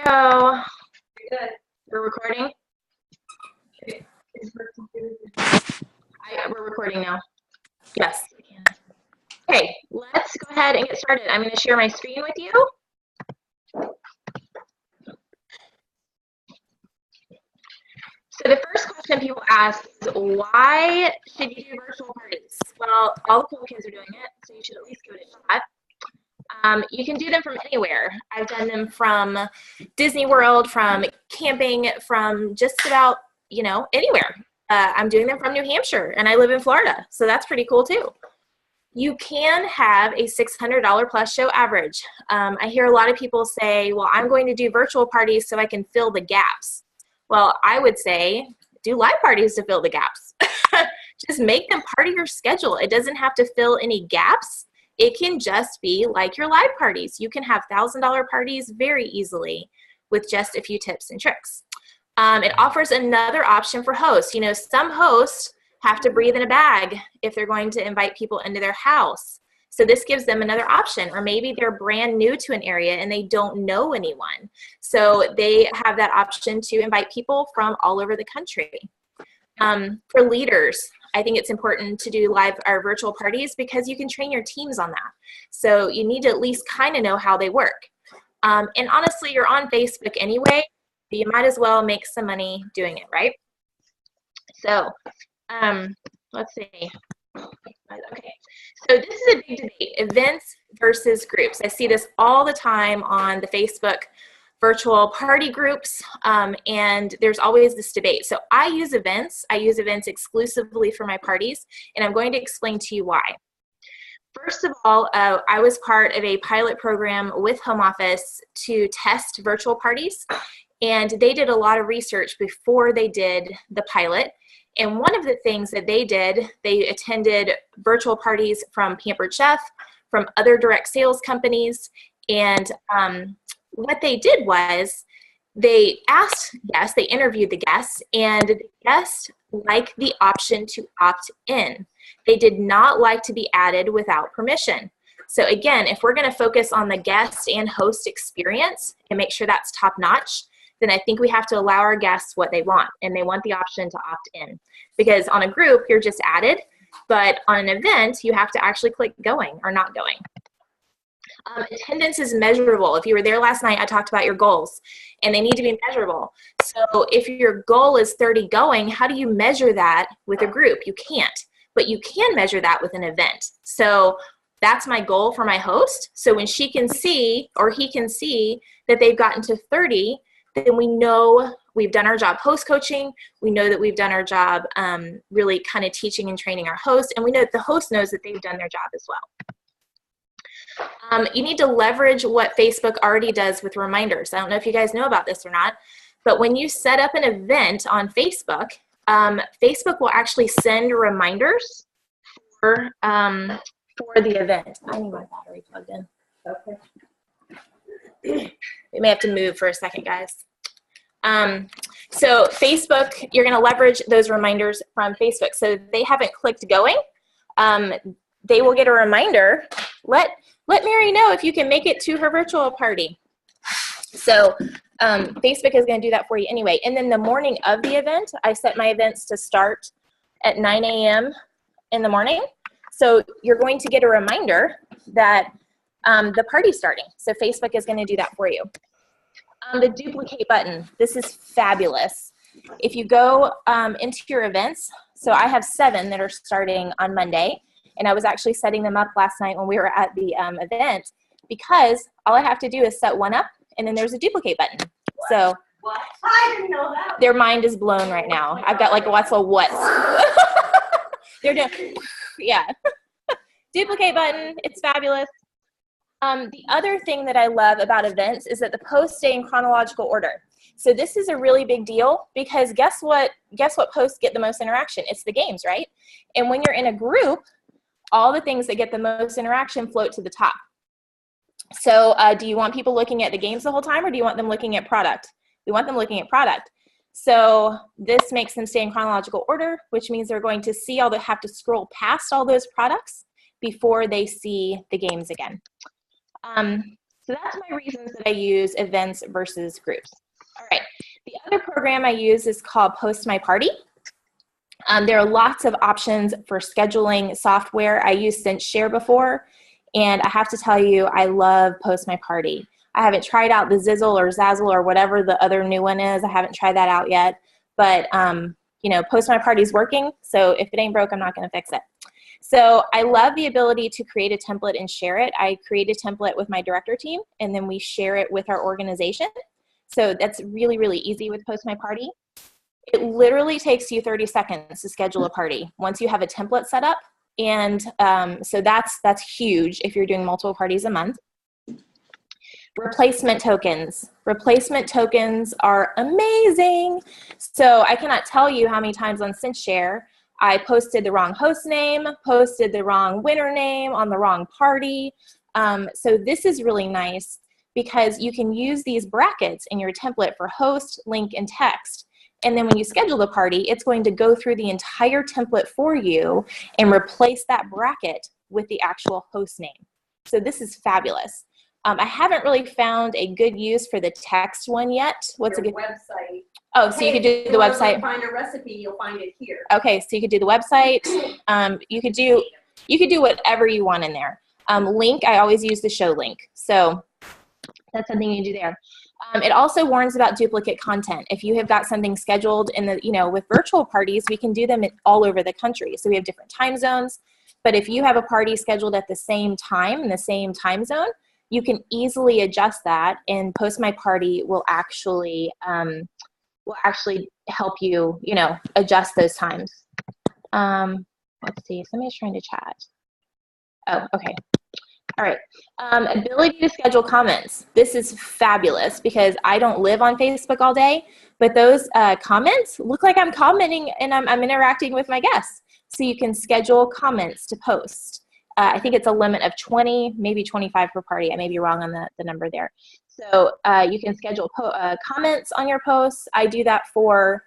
Hello. Good. We're recording? We're recording now. Yes. Okay, let's go ahead and get started. I'm going to share my screen with you. So the first question people ask is, why should you do virtual parties? Well, all the cool kids are doing it, so you should at least give it a shot. You can do them from anywhere. I've done them from Disney World, from camping, from just about, anywhere. I'm doing them from New Hampshire, and I live in Florida, so that's pretty cool too. You can have a $600 plus show average. I hear a lot of people say, well, I'm going to do virtual parties so I can fill the gaps. Well, I would say do live parties to fill the gaps. Just make them part of your schedule. It doesn't have to fill any gaps. It can just be like your live parties. You can have $1,000 parties very easily with just a few tips and tricks. It offers another option for hosts. Some hosts have to breathe in a bag if they're going to invite people into their house. So this gives them another option, or maybe they're brand new to an area and they don't know anyone. So they have that option to invite people from all over the country. For leaders, I think it's important to do live or virtual parties because you can train your teams on that. So you need to at least kind of know how they work. And honestly, you're on Facebook anyway, but you might as well make some money doing it, right? So let's see. Okay, so this is a big debate, events versus groups. I see this all the time on the Facebook virtual party groups, and there's always this debate. So I use events exclusively for my parties, and I'm going to explain to you why. First of all, I was part of a pilot program with Home Office to test virtual parties, and they did a lot of research before they did the pilot. And one of the things that they did, they attended virtual parties from Pampered Chef, from other direct sales companies, and what they did was they asked guests, they interviewed the guests, and the guests liked the option to opt in. They did not like to be added without permission. So again, if we're going to focus on the guest and host experience and make sure that's top notch, then I think we have to allow our guests what they want, and they want the option to opt in. Because on a group, you're just added, but on an event, you have to actually click going or not going. Attendance is measurable. If you were there last night, I talked about your goals, and they need to be measurable. So if your goal is 30 going, how do you measure that with a group? You can't, but you can measure that with an event. So that's my goal for my host. So when she can see, or he can see, that they've gotten to 30, then we know we've done our job host coaching. We know that we've done our job really kind of teaching and training our host, and we know that the host knows that they've done their job as well. You need to leverage what Facebook already does with reminders. I don't know if you guys know about this or not, but when you set up an event on Facebook, Facebook will actually send reminders for the event. I need my battery plugged in. Okay. We may have to move for a second, guys. So Facebook, you're going to leverage those reminders from Facebook. So if they haven't clicked going, they will get a reminder. Let Mary know if you can make it to her virtual party. So Facebook is going to do that for you anyway. And then the morning of the event, I set my events to start at 9 a.m. in the morning. So you're going to get a reminder that the party's starting. So Facebook is going to do that for you. The duplicate button, this is fabulous. If you go into your events, so I have 7 that are starting on Monday, and I was actually setting them up last night when we were at the event, because all I have to do is set one up, and then there's a duplicate button. What? So what? I didn't know that. Their mind is blown right now. I've got like lots of what's. They're doing, yeah. Duplicate button, it's fabulous. The other thing that I love about events is that the posts stay in chronological order. So this is a really big deal because guess what posts get the most interaction? It's the games, right? And when you're in a group, all the things that get the most interaction float to the top. So do you want people looking at the games the whole time, or do you want them looking at product? We want them looking at product. So this makes them stay in chronological order, which means they're going to see have to scroll past all those products before they see the games again. So that's my reasons that I use events versus groups. All right, the other program I use is called Post My Party. There are lots of options for scheduling software. I used SenseShare before, and I have to tell you, I love Post My Party. I haven't tried out the Zizzle or Zazzle or whatever the other new one is. I haven't tried that out yet, but you know, Post My Party is working, so if it ain't broke, I'm not gonna fix it. So I love the ability to create a template and share it. I create a template with my director team, and then we share it with our organization. So that's really, really easy with Post My Party. It literally takes you 30 seconds to schedule a party once you have a template set up. And so that's huge if you're doing multiple parties a month. Replacement tokens. Replacement tokens are amazing. So I cannot tell you how many times on SenseShare I posted the wrong host name, posted the wrong winner name on the wrong party. So this is really nice because you can use these brackets in your template for host, link, and text. And then when you schedule the party, it's going to go through the entire template for you and replace that bracket with the actual host name. So this is fabulous. I haven't really found a good use for the text one yet. What's a good website? Oh, so you could do the website. Find a recipe, you'll find it here. Okay, so you could do the website. You could do whatever you want in there. Link, I always use the show link. So that's something you can do there. It also warns about duplicate content. If you have got something scheduled in the, you know, with virtual parties, we can do them all over the country. So we have different time zones. But if you have a party scheduled at the same time in the same time zone, you can easily adjust that, and Post My Party will actually help you, you know, adjust those times. Let's see, somebody's trying to chat. Oh, okay. All right. Ability to schedule comments. This is fabulous because I don't live on Facebook all day, but those comments look like I'm commenting and I'm interacting with my guests. So you can schedule comments to post. I think it's a limit of 20, maybe 25 per party. I may be wrong on the number there. So you can schedule comments on your posts. I do that for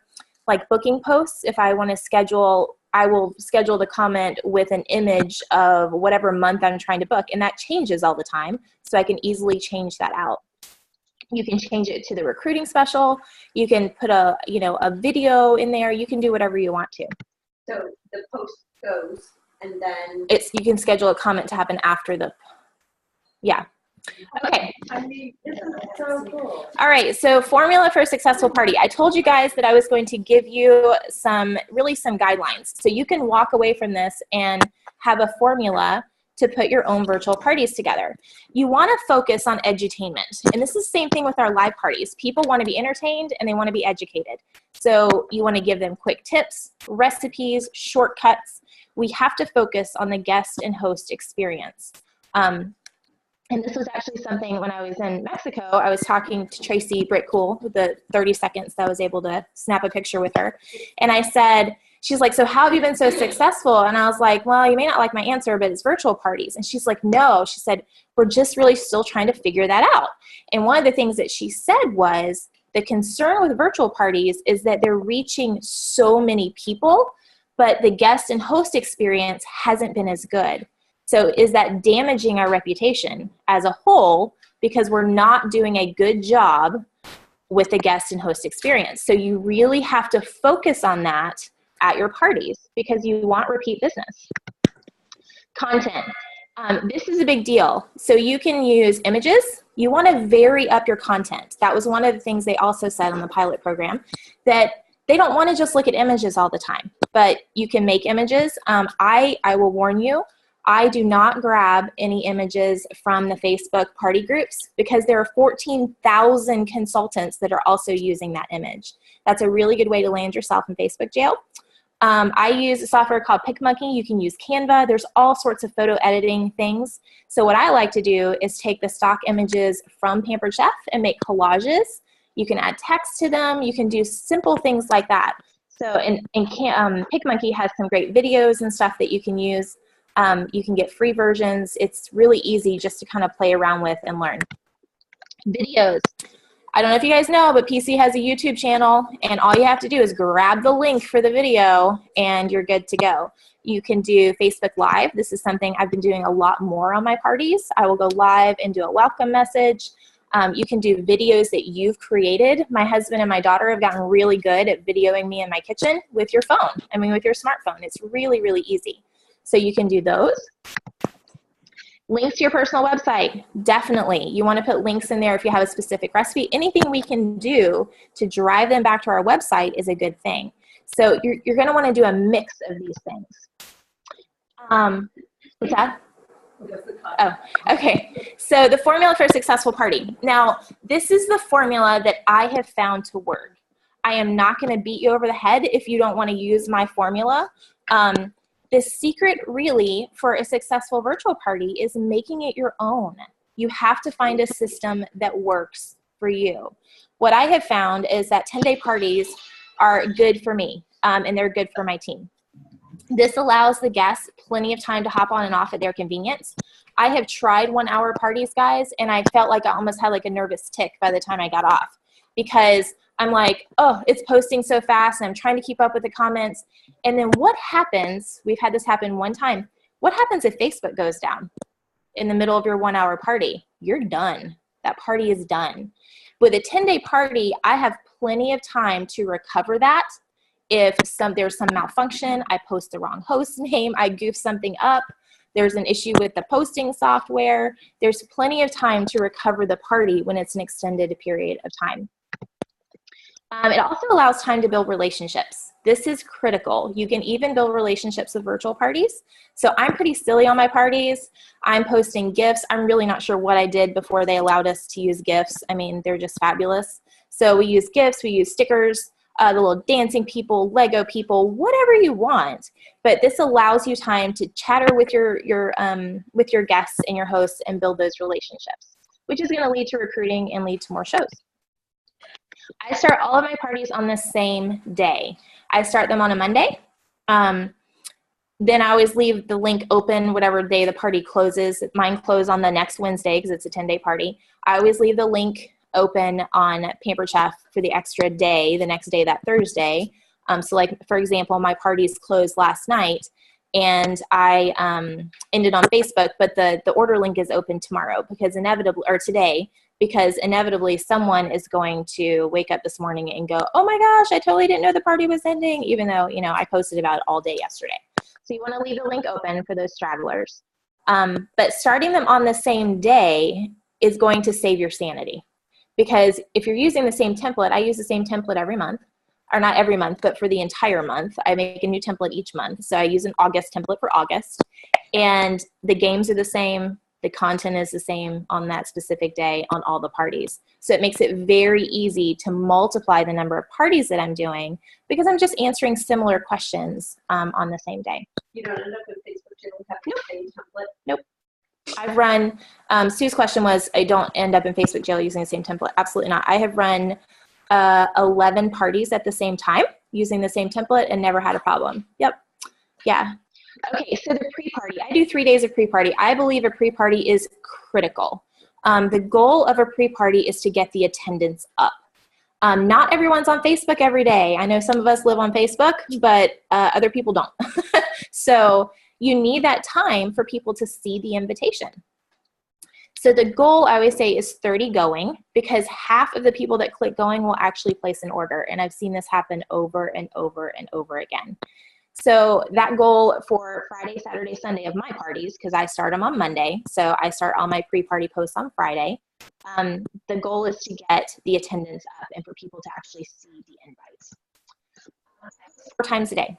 like booking posts. If I want to schedule, I will schedule the comment with an image of whatever month I'm trying to book, and that changes all the time. So I can easily change that out. You can change it to the recruiting special. You can put a video in there. You can do whatever you want to. So the post goes, and then you can schedule a comment to happen after the, yeah. Okay. I mean, this is so cool. All right, so formula for a successful party. I told you guys that I was going to give you some guidelines. So you can walk away from this and have a formula to put your own virtual parties together. You want to focus on edutainment. And this is the same thing with our live parties. People want to be entertained and they want to be educated. So you want to give them quick tips, recipes, shortcuts. We have to focus on the guest and host experience. And this was actually something when I was in Mexico, I was talking to Tracy Brittcool with the 30 seconds that I was able to snap a picture with her. And I said, she's like, so how have you been so successful? And I was like, well, you may not like my answer, but it's virtual parties. And she's like, no, she said, we're just really still trying to figure that out. And one of the things that she said was the concern with virtual parties is that they're reaching so many people, but the guest and host experience hasn't been as good. So is that damaging our reputation as a whole because we're not doing a good job with the guest and host experience? So you really have to focus on that at your parties because you want repeat business. Content. This is a big deal. So you can use images. You want to vary up your content. That was one of the things they also said on the pilot program, that they don't want to just look at images all the time, but you can make images. I will warn you, I do not grab any images from the Facebook party groups because there are 14,000 consultants that are also using that image. That's a really good way to land yourself in Facebook jail. I use a software called PicMonkey. You can use Canva. There's all sorts of photo editing things. So what I like to do is take the stock images from Pampered Chef and make collages. You can add text to them. You can do simple things like that. So PicMonkey has some great videos and stuff that you can use. You can get free versions. It's really easy just to kind of play around with and learn. Videos. I don't know if you guys know, but PC has a YouTube channel, and all you have to do is grab the link for the video, and you're good to go. You can do Facebook Live. This is something I've been doing a lot more on my parties. I will go live and do a welcome message. You can do videos that you've created. My husband and my daughter have gotten really good at videoing me in my kitchen with your phone. I mean, with your smartphone. It's really, really easy. So you can do those. Links to your personal website, definitely. You want to put links in there if you have a specific recipe. Anything we can do to drive them back to our website is a good thing. So you're going to want to do a mix of these things. What's that? Oh, okay. So the formula for a successful party. Now, this is the formula that I have found to work. I am not going to beat you over the head if you don't want to use my formula. The secret really for a successful virtual party is making it your own. You have to find a system that works for you. What I have found is that 10-day parties are good for me, and they're good for my team. This allows the guests plenty of time to hop on and off at their convenience. I have tried 1-hour parties, guys, and I felt like I almost had like a nervous tick by the time I got off, because I'm like, oh, it's posting so fast, and I'm trying to keep up with the comments. And then what happens, we've had this happen one time, what happens if Facebook goes down in the middle of your 1-hour party? You're done. That party is done. With a 10-day party, I have plenty of time to recover that. If there's some malfunction, I post the wrong host name, I goof something up, there's an issue with the posting software, there's plenty of time to recover the party when it's an extended period of time. It also allows time to build relationships. This is critical. You can even build relationships with virtual parties. So I'm pretty silly on my parties. I'm posting GIFs. I'm really not sure what I did before they allowed us to use GIFs. I mean, they're just fabulous. So we use GIFs, we use stickers, the little dancing people, Lego people, whatever you want. But this allows you time to chatter with your guests and your hosts and build those relationships, which is going to lead to recruiting and lead to more shows. I start all of my parties on the same day. I start them on a Monday. Then I always leave the link open whatever day the party closes. Mine close on the next Wednesday because it's a 10-day party. I always leave the link open on Pampered Chef for the extra day, the next day, that Thursday. So like, for example, my parties closed last night and I ended on Facebook, but the order link is open tomorrow because inevitably, or today, because inevitably someone is going to wake up this morning and go, oh my gosh, I totally didn't know the party was ending, even though, you know, I posted about it all day yesterday. So you want to leave the link open for those stragglers. But starting them on the same day is going to save your sanity. Because if you're using the same template, I use the same template every month, or not every month, but for the entire month. I make a new template each month. So I use an August template for August. And the games are the same. The content is the same on that specific day on all the parties. So it makes it very easy to multiply the number of parties that I'm doing because I'm just answering similar questions on the same day. You don't end up with Facebook channels having the same template? Nope. I've run, Sue's question was, I don't end up in Facebook jail using the same template. Absolutely not. I have run 11 parties at the same time using the same template and never had a problem. Yep. Yeah. Okay, so the pre-party. I do 3 days of pre-party. I believe a pre-party is critical. The goal of a pre-party is to get the attendance up. Not everyone's on Facebook every day. I know some of us live on Facebook, but other people don't. So you need that time for people to see the invitation. So the goal, I always say, is 30 going, because half of the people that click going will actually place an order. And I've seen this happen over and over and over again. So that goal for Friday, Saturday, Sunday of my parties, because I start them on Monday, so I start all my pre-party posts on Friday. The goal is to get the attendance up and for people to actually see the invites. 4 times a day.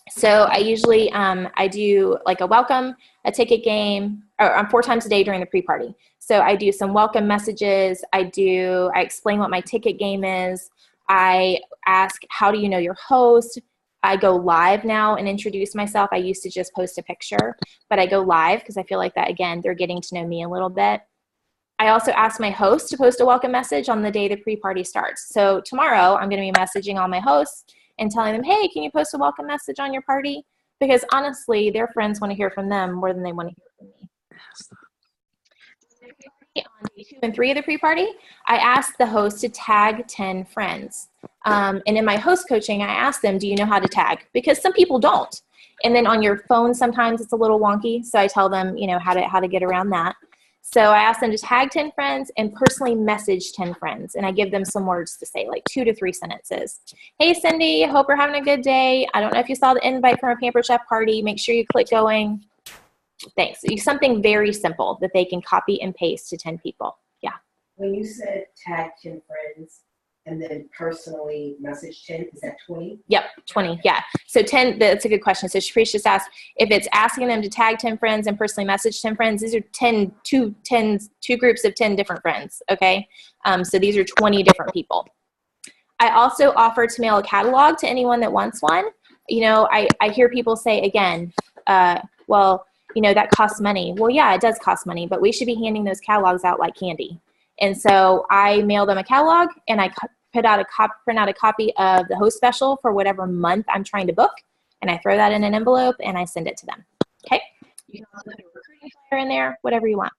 So I usually, I do like a welcome, a ticket game, or 4 times a day during the pre-party. So I do some welcome messages. I explain what my ticket game is. I ask, how do you know your host? I go live now and introduce myself. I used to just post a picture, but I go live because I feel like that, again, they're getting to know me a little bit. I also ask my host to post a welcome message on the day the pre-party starts. So tomorrow I'm going to be messaging all my hosts and telling them, hey, can you post a welcome message on your party? Because honestly, their friends want to hear from them more than they want to hear from me. on day 2 and 3 of the pre-party, I asked the host to tag 10 friends. And in my host coaching, I asked them, do you know how to tag? Because some people don't. And then on your phone, sometimes it's a little wonky. So I tell them, how to get around that. So I asked them to tag 10 friends and personally message 10 friends. And I give them some words to say, like 2 to 3 sentences. Hey, Cindy, hope you're having a good day. I don't know if you saw the invite from our Pampered Chef party. Make sure you click going. Thanks. Something very simple that they can copy and paste to 10 people. Yeah. When you said tag 10 friends and then personally message 10, is that 20? Yep, 20. Yeah. So 10, that's a good question. So Sharice just asked if it's asking them to tag 10 friends and personally message 10 friends. These are two groups of 10 different friends. Okay. So these are 20 different people. I also offer to mail a catalog to anyone that wants one. I hear people say again, well, that costs money. Well, yeah, it does cost money, but we should be handing those catalogs out like candy. And so I mail them a catalog and I print out a copy of the host special for whatever month I'm trying to book. And I throw that in an envelope and I send it to them. Okay. You can also put a recruiting flyer in there, whatever you want.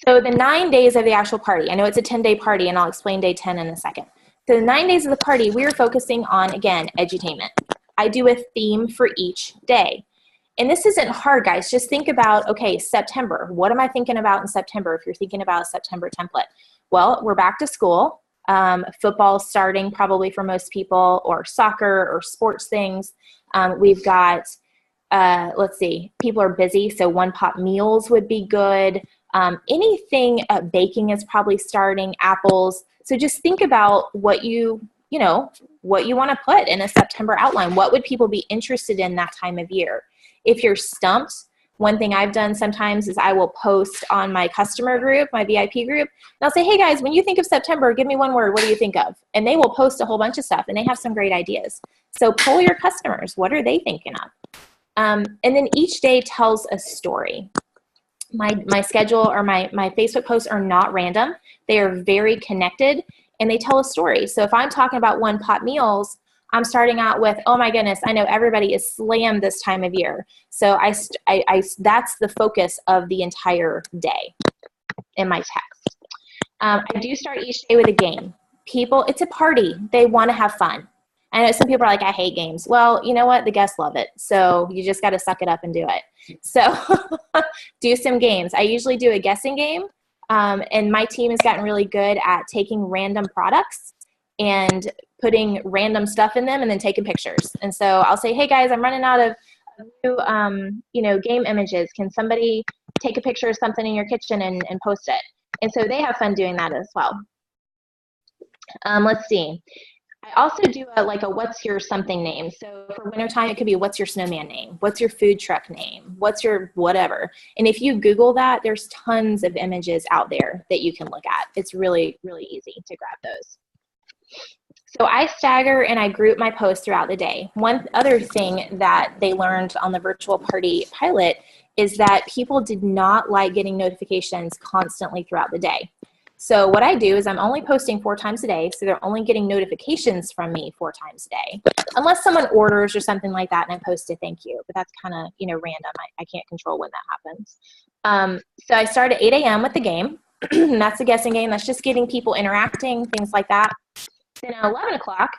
So the 9 days of the actual party, I know it's a 10-day party and I'll explain day 10 in a second. So the 9 days of the party, we're focusing on, again, edutainment. I do a theme for each day. And this isn't hard, guys. Just think about, okay, September. What am I thinking about in September if you're thinking about a September template? Well, we're back to school. Football starting probably for most people, or soccer or sports things. We've got, let's see, people are busy, so one-pot meals would be good. Anything baking is probably starting, apples. So just think about what you want to put in a September outline. What would people be interested in that time of year? If you're stumped, one thing I've done sometimes is I will post on my customer group, my VIP group, and I'll say, hey guys, when you think of September, give me one word. What do you think of? And they will post a whole bunch of stuff and they have some great ideas. So poll your customers. What are they thinking of? And then each day tells a story. My schedule or my Facebook posts are not random. They are very connected and they tell a story. So if I'm talking about one-pot meals, I'm starting out with, oh my goodness, I know everybody is slammed this time of year. So that's the focus of the entire day in my text. I do start each day with a game. It's a party. They want to have fun. I know some people are like, I hate games. Well, you know what? The guests love it. So you just got to suck it up and do it. So do some games. I usually do a guessing game. And my team has gotten really good at taking random products and putting random stuff in them and then taking pictures. And so I'll say, hey guys, I'm running out of new, game images. Can somebody take a picture of something in your kitchen and post it? And so they have fun doing that as well. Let's see. I also do a what's your something name. So for wintertime, it could be what's your snowman name? What's your food truck name? What's your whatever? And if you Google that, there's tons of images out there that you can look at. It's really, really easy to grab those. So I stagger and I group my posts throughout the day. One other thing that they learned on the virtual party pilot is that people did not like getting notifications constantly throughout the day. So what I do is I'm only posting 4 times a day, so they're only getting notifications from me 4 times a day, unless someone orders or something like that and I post a thank you, but that's kind of, random. I can't control when that happens. So I start at 8 a.m. with the game. That's the guessing game. That's just getting people interacting, things like that. Then at 11 o'clock,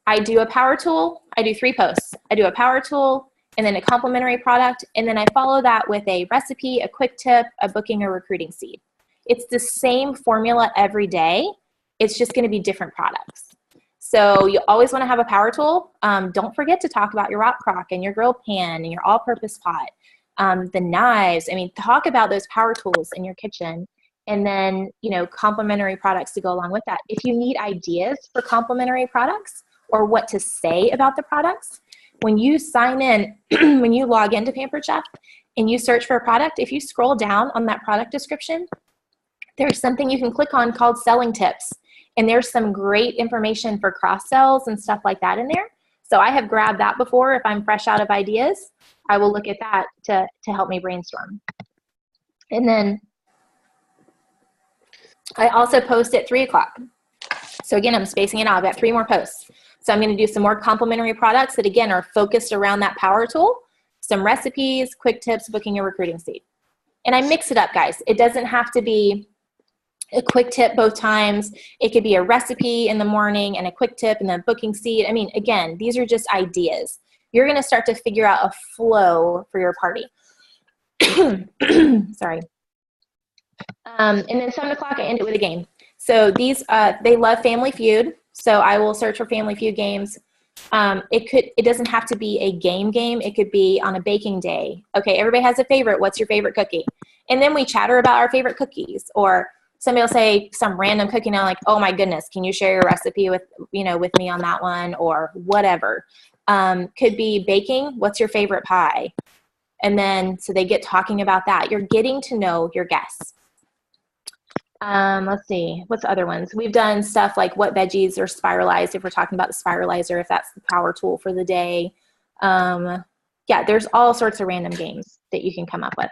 I do a power tool. I do 3 posts. I do a power tool and then a complimentary product, and then I follow that with a recipe, a quick tip, a booking, or recruiting seed. It's the same formula every day. It's just going to be different products. So you always want to have a power tool. Don't forget to talk about your rock crock and your grill pan and your all-purpose pot, the knives. Talk about those power tools in your kitchen. And then, complementary products to go along with that. If you need ideas for complementary products or what to say about the products, when you sign in, when you log into Pampered Chef and you search for a product, if you scroll down on that product description, there's something you can click on called selling tips. And there's some great information for cross sells and stuff like that in there. So I have grabbed that before. If I'm fresh out of ideas, I will look at that to help me brainstorm. And then I also post at 3 o'clock. So again, I'm spacing it out. I've got 3 more posts. So I'm going to do some more complimentary products that again are focused around that power tool, some recipes, quick tips, booking a recruiting seat. And I mix it up, guys. It doesn't have to be a quick tip both times. It could be a recipe in the morning and a quick tip and then booking seed. I mean, again, these are just ideas. You're going to start to figure out a flow for your party. Sorry. And then 7 o'clock, I end it with a game. So these, they love Family Feud. So I will search for Family Feud games. It doesn't have to be a game. It could be on a baking day. Okay, everybody has a favorite. What's your favorite cookie? And then we chatter about our favorite cookies. Or somebody will say some random cookie, and I'm like, oh my goodness, can you share your recipe with me on that one, or whatever. Could be baking. What's your favorite pie? And then, so they get talking about that. You're getting to know your guests. Let's see, what's the other ones? We've done stuff like what veggies are spiralized, if we're talking about the spiralizer, if that's the power tool for the day. Yeah, there's all sorts of random games that you can come up with.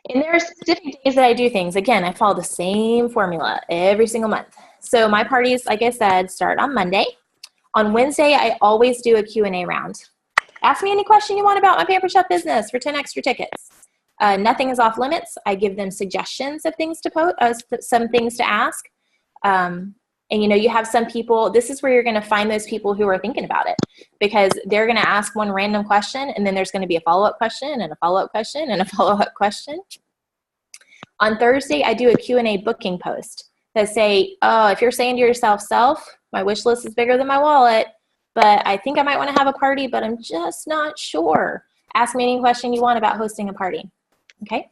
And there are specific days that I do things. Again, I follow the same formula every single month. So my parties, like I said, start on Monday. On Wednesday, I always do a Q&A round. Ask me any question you want about my Pampered Chef business for 10 extra tickets. Nothing is off limits. I give them suggestions of things to post, some things to ask. And you have some people, this is where you're going to find those people who are thinking about it, because they're going to ask one random question, and then there's going to be a follow-up question and a follow-up question and a follow-up question. On Thursday, I do a Q&A booking post that say, oh, if you're saying to yourself, my wish list is bigger than my wallet, but I think I might want to have a party, but I'm just not sure. Ask me any question you want about hosting a party. Okay.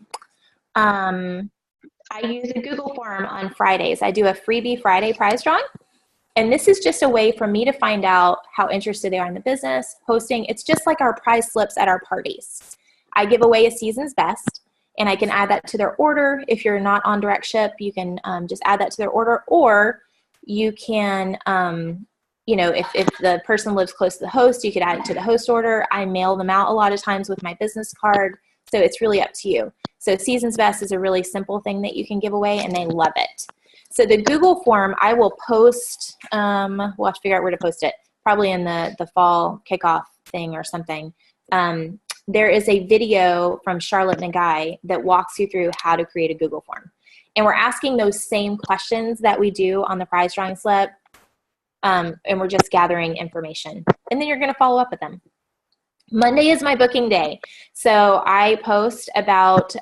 I use a Google form on Fridays. I do a freebie Friday prize drawing. And this is just a way for me to find out how interested they are in the business, hosting. It's just like our prize slips at our parties. I give away a season's best, and I can add that to their order. If you're not on direct ship, you can just add that to their order, or you can, if the person lives close to the host, you could add it to the host order. I mail them out a lot of times with my business card. So it's really up to you. So Season's Best is a really simple thing that you can give away, and they love it. So the Google form, I will post, we'll have to figure out where to post it, probably in the fall kickoff thing or something. There is a video from Charlotte Nagai that walks you through how to create a Google form. And we're asking those same questions that we do on the prize drawing slip, and we're just gathering information. And then you're going to follow up with them. Monday is my booking day. So I post about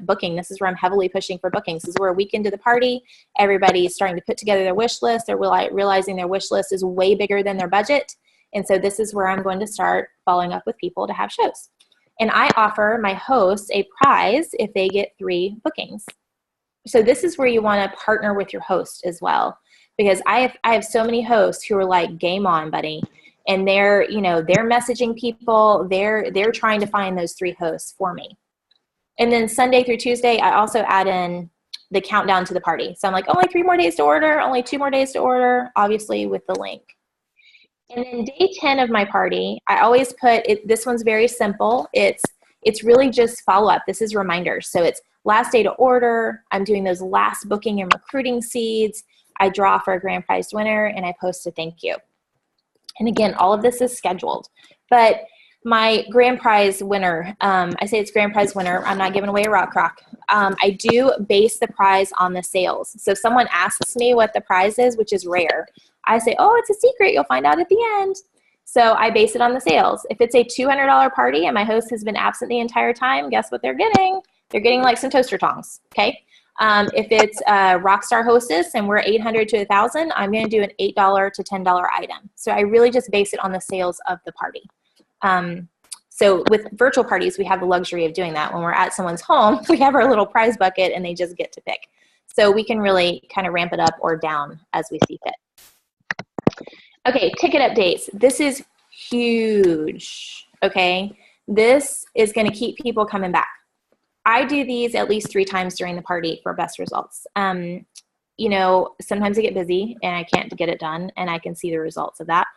booking. This is where I'm heavily pushing for bookings. This is where a week into the party, everybody's starting to put together their wish list. They're realizing their wish list is way bigger than their budget. And so this is where I'm going to start following up with people to have shows. And I offer my hosts a prize if they get 3 bookings. So this is where you want to partner with your host as well. Because I have so many hosts who are like, game on, buddy. And they're messaging people. They're trying to find those 3 hosts for me. And then Sunday through Tuesday, I also add in the countdown to the party. So I'm like, only 3 more days to order, only 2 more days to order, obviously with the link. And then day 10 of my party, I always put it, this one's very simple. It's really just follow up. This is reminders. So it's last day to order. I'm doing those last booking and recruiting seeds. I draw for a grand prize winner, and I post a thank you. And again, all of this is scheduled. But my grand prize winner, I say it's grand prize winner. I'm not giving away a rock crock. I do base the prize on the sales. So if someone asks me what the prize is, which is rare, I say, oh, it's a secret. You'll find out at the end. So I base it on the sales. If it's a $200 party and my host has been absent the entire time, guess what they're getting? They're getting like some toaster tongs, okay? If it's a Rockstar Hostess and we're $800 to $1,000, I'm going to do an $8 to $10 item. So I really just base it on the sales of the party. So with virtual parties, we have the luxury of doing that. When we're at someone's home, we have our little prize bucket and they just get to pick. So we can really kind of ramp it up or down as we see fit. Okay, ticket updates. This is huge, okay? This is going to keep people coming back. I do these at least 3 times during the party for best results. Sometimes I get busy and I can't get it done, and I can see the results of that.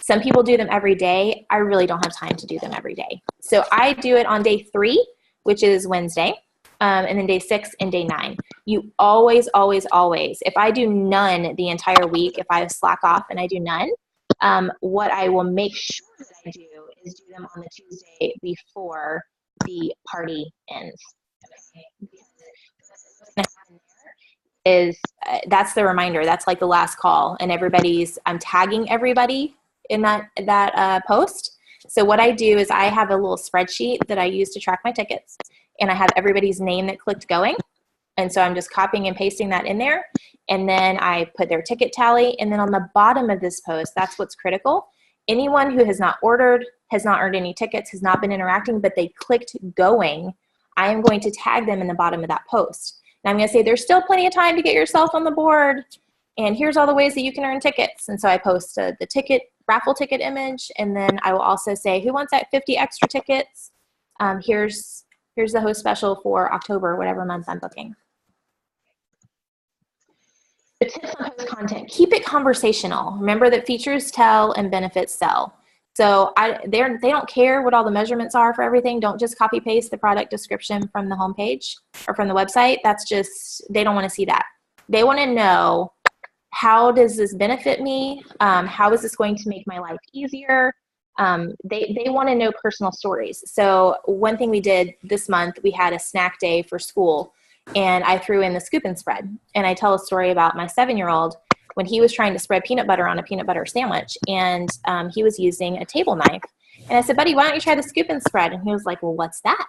Some people do them every day. I really don't have time to do them every day. So I do it on day 3, which is Wednesday, and then day 6 and day 9. You always, always, always, if I do none the entire week, if I slack off and I do none, what I will make sure that I do is do them on the Tuesday before the party ends. Because what's going to happen there is that's the reminder. That's like the last call, and I'm tagging everybody in that post. So what I do is I have a little spreadsheet that I use to track my tickets, and I have everybody's name that clicked going. And so I'm just copying and pasting that in there. And then I put their ticket tally. And then on the bottom of this post, that's what's critical. Anyone who has not ordered, has not earned any tickets, has not been interacting, but they clicked going, I am going to tag them in the bottom of that post. And I'm going to say, there's still plenty of time to get yourself on the board. And here's all the ways that you can earn tickets. And so I post the raffle ticket image. And then I will also say, who wants that 50 extra tickets? Here's the host special for October, whatever month I'm booking. The tips on host content, keep it conversational. Remember that features tell and benefits sell. So they don't care what all the measurements are for everything. Don't just copy paste the product description from the homepage or from the website. That's just, they don't want to see that. They want to know, how does this benefit me? How is this going to make my life easier? They want to know personal stories. So one thing we did this month, we had a snack day for school. And I threw in the scoop and spread. And I tell a story about my 7-year-old when he was trying to spread peanut butter on a peanut butter sandwich. And he was using a table knife. And I said, buddy, why don't you try the scoop and spread? And he was like, well, what's that?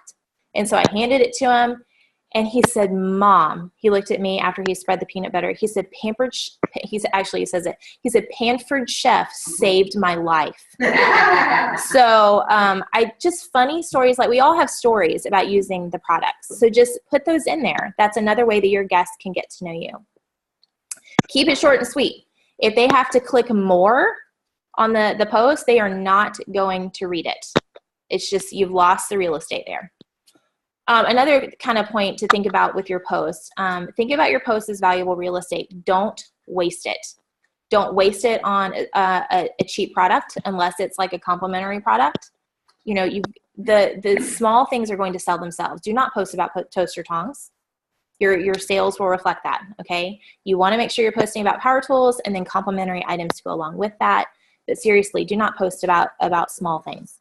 And so I handed it to him. And he said, Mom, he looked at me after he spread the peanut butter. He said, Pampered Chef saved my life. So just funny stories. Like, we all have stories about using the products. So just put those in there. That's another way that your guests can get to know you. Keep it short and sweet. If they have to click more on the post, they are not going to read it. It's just, you've lost the real estate there. Another kind of point to think about with your post, think about your post as valuable real estate. Don't waste it. Don't waste it on a cheap product unless it's like a complimentary product. You know, the small things are going to sell themselves. Do not post about toaster tongs. Your sales will reflect that, okay? You want to make sure you're posting about power tools and then complimentary items to go along with that. But seriously, do not post about small things.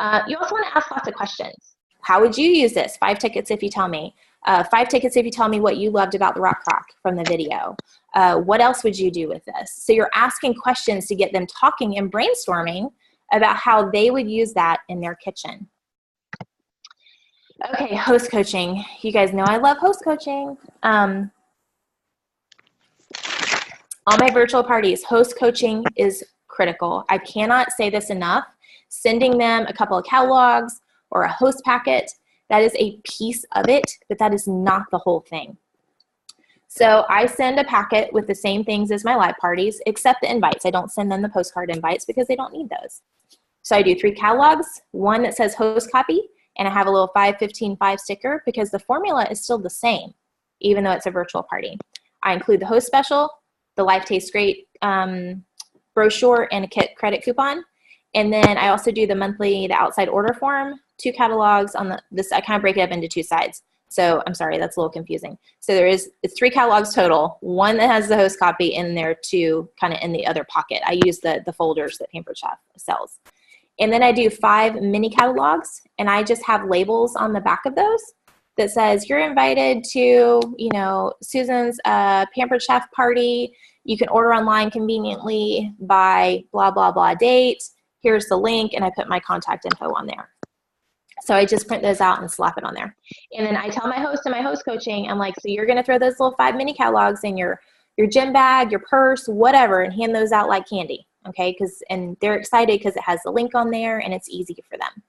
You also want to ask lots of questions. How would you use this? 5 tickets if you tell me. 5 tickets if you tell me what you loved about the Rock Crock from the video. What else would you do with this? So you're asking questions to get them talking and brainstorming about how they would use that in their kitchen. Okay, host coaching. You guys know I love host coaching. On my virtual parties, host coaching is critical. I cannot say this enough. Sending them a couple of catalogs or a host packet, that is a piece of it, but that is not the whole thing. So I send a packet with the same things as my live parties, except the invites. I don't send them the postcard invites because they don't need those. So I do 3 catalogs, one that says host copy, and I have a little 5-15-5 sticker because the formula is still the same, even though it's a virtual party. I include the host special, the Life Tastes Great brochure, and a kit credit coupon. And then I also do the outside order form, 2 catalogs on this. I kind of break it up into 2 sides. So I'm sorry, that's a little confusing. So it's 3 catalogs total, 1 that has the host copy, and there are 2 kind of in the other pocket. I use the folders that Pampered Chef sells. And then I do 5 mini catalogs, and I just have labels on the back of those that says, you're invited to, Susan's Pampered Chef party. You can order online conveniently by blah, blah, blah date. Here's the link, and I put my contact info on there. So I just print those out and slap it on there. And then I tell my host in my host coaching, I'm like, so you're going to throw those little 5 mini catalogs in your gym bag, your purse, whatever, and hand those out like candy, okay? And they're excited because it has the link on there and it's easy for them.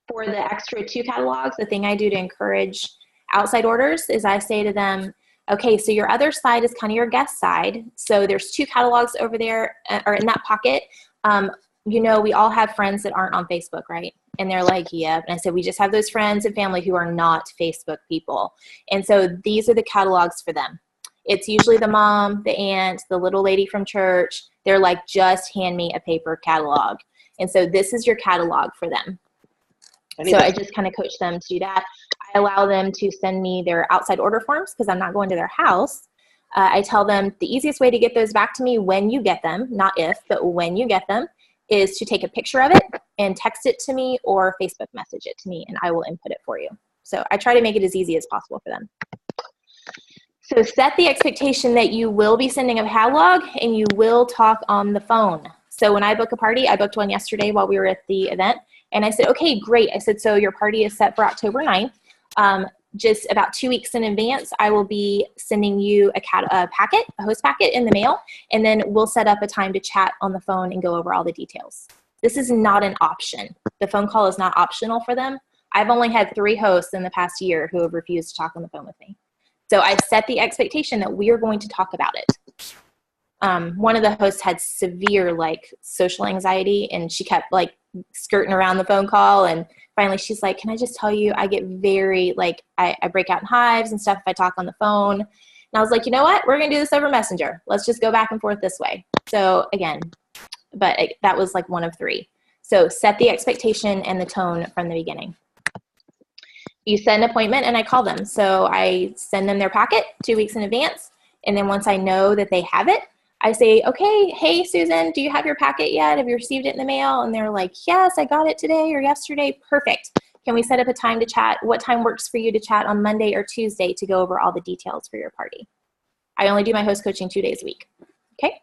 For the extra 2 catalogs, the thing I do to encourage outside orders is I say to them, okay, so your other side is kind of your guest side. So there's 2 catalogs over there or in that pocket. We all have friends that aren't on Facebook, right? And they're like, yeah. And I said, we just have those friends and family who are not Facebook people. And so these are the catalogs for them. It's usually the mom, the aunt, the little lady from church. They're like, just hand me a paper catalog. And so this is your catalog for them. So I just kind of coach them to do that. I allow them to send me their outside order forms because I'm not going to their house. I tell them the easiest way to get those back to me when you get them, not if, but when you get them, is to take a picture of it and text it to me or Facebook message it to me, and I will input it for you. So I try to make it as easy as possible for them. So set the expectation that you will be sending a catalog and you will talk on the phone. So when I book a party, I booked one yesterday while we were at the event, and I said, okay, great. I said, so your party is set for October 9th. Just about 2 weeks in advance, I will be sending you a host packet in the mail, and then we'll set up a time to chat on the phone and go over all the details. This is not an option. The phone call is not optional for them. I've only had 3 hosts in the past year who have refused to talk on the phone with me. So I've set the expectation that we are going to talk about it. One of the hosts had severe like social anxiety, and she kept like skirting around the phone call, and finally she's like, can I just tell you, I get very like, I break out in hives and stuff if I talk on the phone. And I was like, you know what, we're gonna do this over Messenger. Let's just go back and forth this way. So again, but that was like one of 3. So set the expectation and the tone from the beginning. You set an appointment and I call them. So I send them their packet 2 weeks in advance. And then once I know that they have it, I say, okay, hey, Susan, do you have your packet yet? Have you received it in the mail? And they're like, yes, I got it today or yesterday. Perfect. Can we set up a time to chat? What time works for you to chat on Monday or Tuesday to go over all the details for your party? I only do my host coaching 2 days a week. Okay.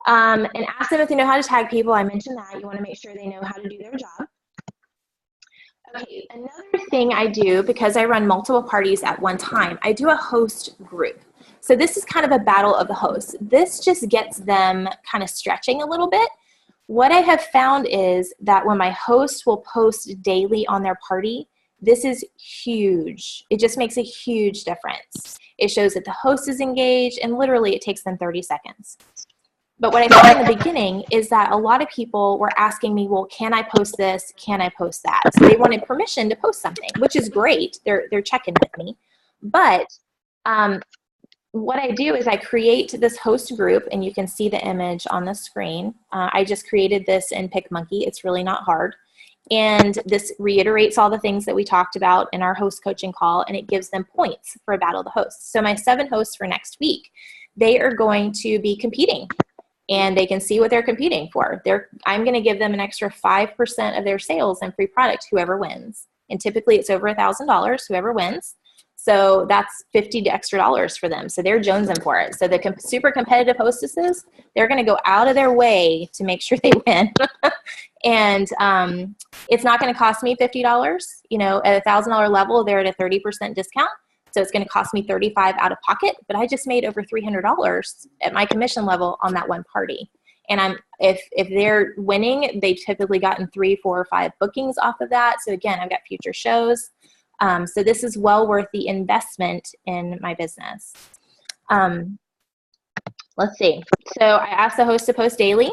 And ask them if they know how to tag people. I mentioned that. You want to make sure they know how to do their job. Okay, another thing I do, because I run multiple parties at one time, I do a host group. So this is kind of a battle of the hosts. This just gets them kind of stretching a little bit. What I have found is that when my host will post daily on their party, this is huge. It just makes a huge difference. It shows that the host is engaged, and literally it takes them 30 seconds. But what I found in the beginning is that a lot of people were asking me, well, can I post this? Can I post that? So they wanted permission to post something, which is great. They're checking with me. But what I do is I create this host group, and you can see the image on the screen. I just created this in PicMonkey. It's really not hard. And this reiterates all the things that we talked about in our host coaching call, and it gives them points for a battle of the hosts. So my 7 hosts for next week, they are going to be competing. And they can see what they're competing for. I'm going to give them an extra 5% of their sales and free product, whoever wins. And typically it's over $1,000, whoever wins. So that's $50 extra for them. So they're jonesing for it. So the super competitive hostesses, they're going to go out of their way to make sure they win. And it's not going to cost me $50. You know, at a $1,000 level, they're at a 30% discount. So it's going to cost me $35 out of pocket, but I just made over $300 at my commission level on that one party. And if they're winning, they've typically gotten 3, 4, or 5 bookings off of that. So again, I've got future shows. So this is well worth the investment in my business. Let's see. So I asked the host to post daily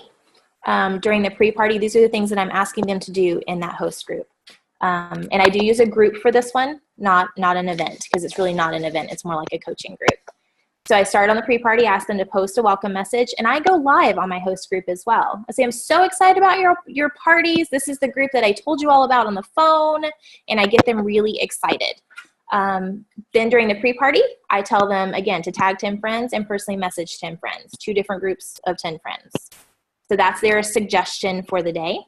during the pre-party. These are the things that I'm asking them to do in that host group. And I do use a group for this one, not an event, because it's really not an event. It's more like a coaching group. So I start on the pre-party, ask them to post a welcome message, and I go live on my host group as well. I say, I'm so excited about your parties. This is the group that I told you all about on the phone, and I get them really excited. Then during the pre-party, I tell them, again, to tag 10 friends and personally message 10 friends, 2 different groups of 10 friends. So that's their suggestion for the day.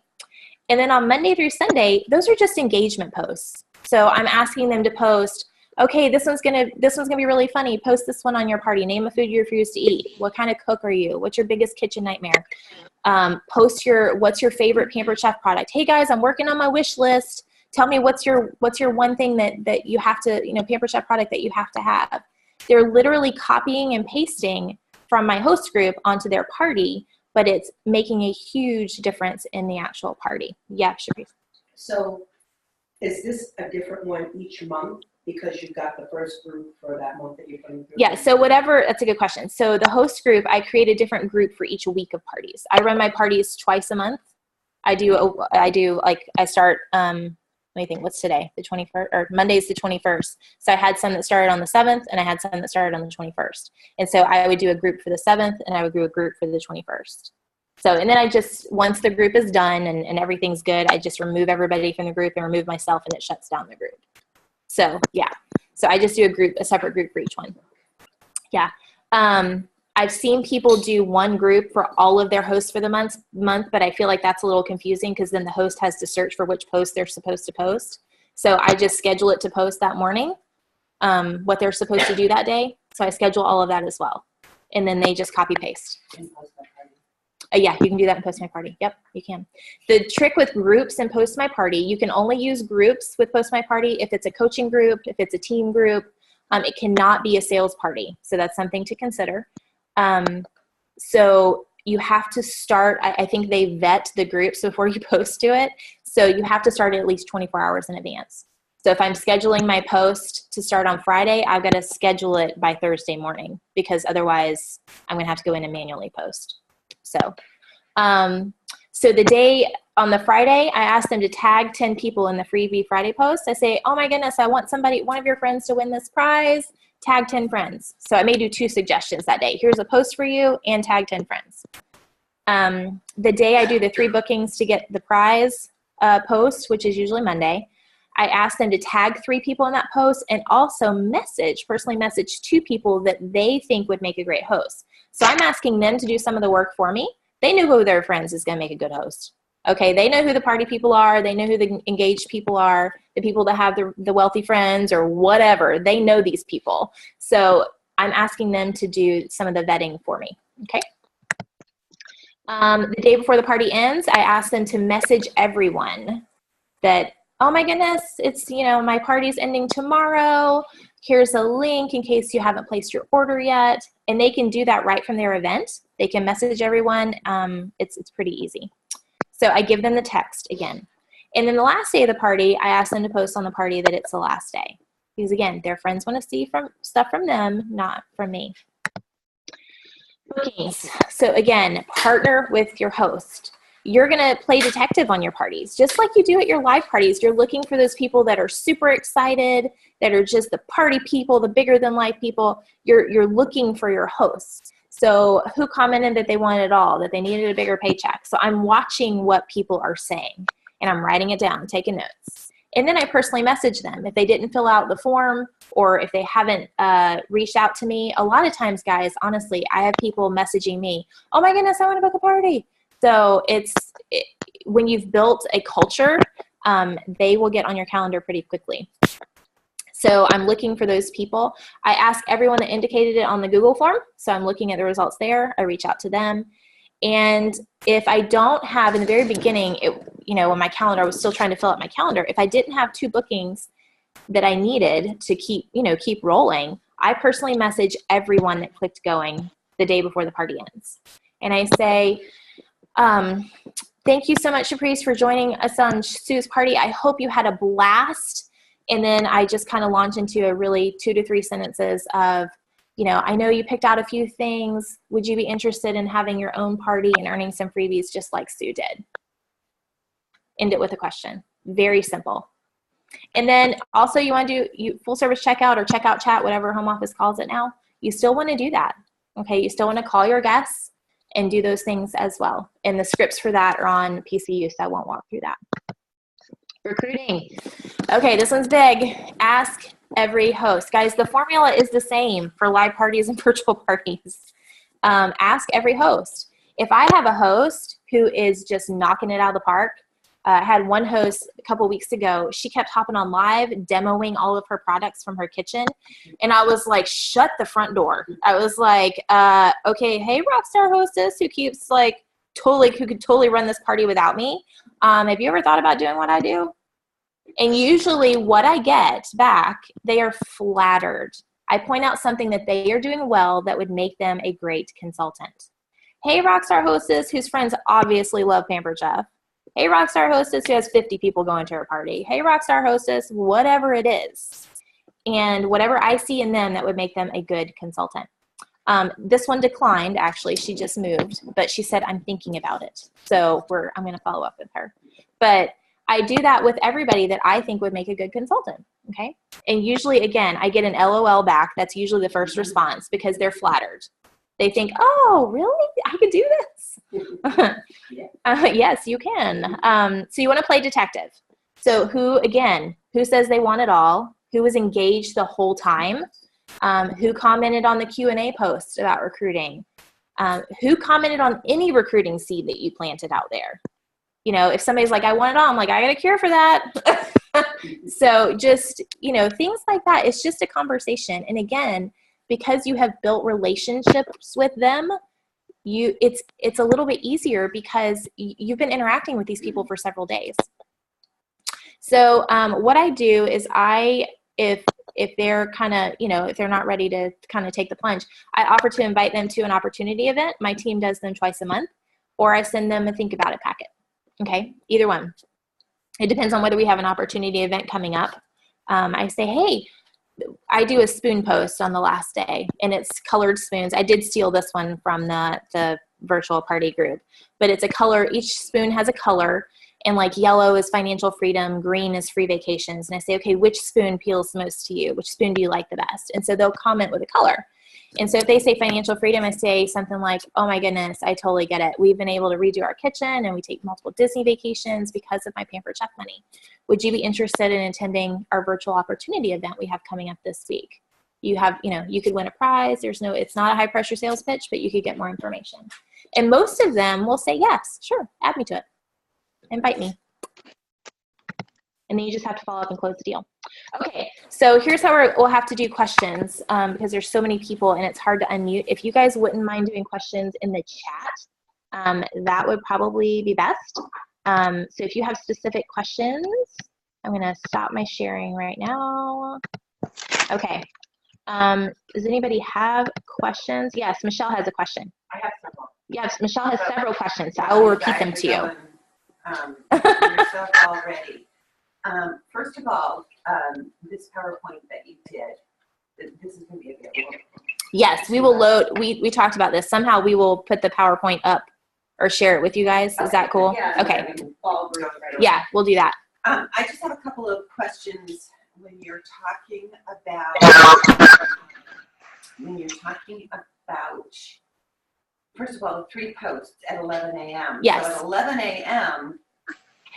And then on Monday through Sunday, those are just engagement posts. So I'm asking them to post, okay, this one's gonna be really funny. Post this one on your party. Name a food you refuse to eat. What kind of cook are you? What's your biggest kitchen nightmare? Post what's your favorite Pampered Chef product? Hey guys, I'm working on my wish list. Tell me what's your one thing that you have to, Pampered Chef product that you have to have. They're literally copying and pasting from my host group onto their party, but it's making a huge difference in the actual party. Yeah, sure. So is this a different one each month because you've got the first group for that month that you're putting through? Yeah, so that's a good question. So the host group, I create a different group for each week of parties. I run my parties twice a month. I start, let me think, what's today? The 21st, or Monday's the 21st. So I had some that started on the 7th, and I had some that started on the 21st. And so I would do a group for the 7th, and I would do a group for the 21st. So, and then once the group is done and everything's good, I just remove everybody from the group and remove myself, and it shuts down the group. So, yeah. So I just do a separate group for each one. Yeah. I've seen people do one group for all of their hosts for the month, but I feel like that's a little confusing because then the host has to search for which post they're supposed to post. So I just schedule it to post that morning, what they're supposed to do that day. So I schedule all of that as well. And then they just copy paste. Yeah, you can do that in Post My Party. Yep, you can. The trick with groups in Post My Party, you can only use groups with Post My Party if it's a coaching group, if it's a team group. It cannot be a sales party. So that's something to consider. So you have to start, I think they vet the groups before you post to it. So you have to start at least 24 hours in advance. So if I'm scheduling my post to start on Friday, I've got to schedule it by Thursday morning, because otherwise I'm going to have to go in and manually post. So, so the day on the Friday, I ask them to tag 10 people in the Freebie Friday post. I say, oh my goodness, I want one of your friends to win this prize. Tag 10 friends. So I may do 2 suggestions that day. Here's a post for you, and tag 10 friends. The day I do the 3 bookings to get the prize post, which is usually Monday, I ask them to tag 3 people in that post, and also personally message 2 people that they think would make a great host. So I'm asking them to do some of the work for me. They know who their friends is going to make a good host. Okay, they know who the party people are. They know who the engaged people are, the people that have the wealthy friends or whatever. They know these people. So I'm asking them to do some of the vetting for me. Okay. The day before the party ends, I ask them to message everyone that, oh my goodness, it's, my party's ending tomorrow. Here's a link in case you haven't placed your order yet. And they can do that right from their event. They can message everyone. It's pretty easy. So I give them the text again. And then the last day of the party, I ask them to post on the party that it's the last day. Because again, their friends want to see stuff from them, not from me. Bookings. So again, partner with your host. You're going to play detective on your parties. Just like you do at your live parties, you're looking for those people that are super excited, that are just the party people, the bigger than life people. You're looking for your hosts. So who commented that they wanted it all, that they needed a bigger paycheck? So I'm watching what people are saying, and I'm writing it down, taking notes. And then I personally message them. If they didn't fill out the form, or if they haven't reached out to me, a lot of times, guys, honestly, I have people messaging me, oh my goodness, I want to book a party. So when you've built a culture, they will get on your calendar pretty quickly. So I'm looking for those people. I ask everyone that indicated it on the Google form. So I'm looking at the results there. I reach out to them. And if I don't have, in the very beginning, when my calendar, I was still trying to fill out my calendar. If I didn't have 2 bookings that I needed to keep rolling, I personally message everyone that clicked going the day before the party ends. And I say, thank you so much, Caprice, for joining us on Sue's party. I hope you had a blast. And then I just kind of launch into a really 2 to 3 sentences of, I know you picked out a few things. Would you be interested in having your own party and earning some freebies just like Sue did? End it with a question. Very simple. And then also you want to do full service checkout or checkout chat, whatever home office calls it now. You still want to do that. Okay. You still want to call your guests and do those things as well. And the scripts for that are on PCU, so I won't walk through that. Recruiting. Okay, this one's big. Ask every host. Guys, the formula is the same for live parties and virtual parties. Ask every host. If I have a host who is just knocking it out of the park, I had one host a couple weeks ago. She kept hopping on live, demoing all of her products from her kitchen. And I was like, shut the front door. I was like, okay, hey, Rockstar hostess who keeps who could totally run this party without me. Have you ever thought about doing what I do? And usually what I get back, they are flattered. I point out something that they are doing well that would make them a great consultant. Hey, Rockstar hostess whose friends obviously love Pampered Chef. Hey, Rockstar hostess who has 50 people going to her party. Hey, Rockstar hostess, whatever it is. And whatever I see in them that would make them a good consultant. This one declined, actually. She just moved. But she said, I'm thinking about it. So I'm going to follow up with her. But I do that with everybody that I think would make a good consultant. Okay? And usually, again, I get an LOL back. That's usually the first response because they're flattered. They think, oh, really? I could do this? Yes, you can. So you want to play detective. So who says they want it all? Who was engaged the whole time? Who commented on the Q&A post about recruiting? Who commented on any recruiting seed that you planted out there? If somebody's like, I want it all, I'm like, I got a cure for that. So just, things like that. It's just a conversation. And again, because you have built relationships with them, it's a little bit easier because you've been interacting with these people for several days. So what I do is if they're kind of, if they're not ready to kind of take the plunge, I offer to invite them to an opportunity event. My team does them twice a month, or I send them a think about it packet. Okay, either one. It depends on whether we have an opportunity event coming up. I say, hey, I do a spoon post on the last day, and it's colored spoons. I did steal this one from the virtual party group, but it's a color. Each spoon has a color, and like yellow is financial freedom, green is free vacations. And I say, okay, which spoon appeals most to you? Which spoon do you like the best? And so they'll comment with a color. And so if they say financial freedom, I say something like, oh my goodness, I totally get it. We've been able to redo our kitchen and we take multiple Disney vacations because of my Pampered Chef money. Would you be interested in attending our virtual opportunity event we have coming up this week? You have, you could win a prize. It's not a high pressure sales pitch, but you could get more information. And most of them will say, yes, sure, add me to it. Invite me. And then you just have to follow up and close the deal. Okay, so here's how we'll have to do questions because there's so many people and it's hard to unmute. If you guys wouldn't mind doing questions in the chat, that would probably be best. So if you have specific questions, I'm going to stop my sharing right now. Okay. Does anybody have questions? Yes, Michelle has a question. I have several. Yes, Michelle has several questions, so I will repeat them to you. Yourself already. First of all, this PowerPoint that you did, this is going to be available. Yes, we will load. We talked about this. Somehow we will put the PowerPoint up or share it with you guys. Is that cool? Yeah, Okay. Right. Yeah, we'll do that. I just have a couple of questions when you're talking about, first of all, 3 posts at 11 a.m. Yes. So at 11 a.m.,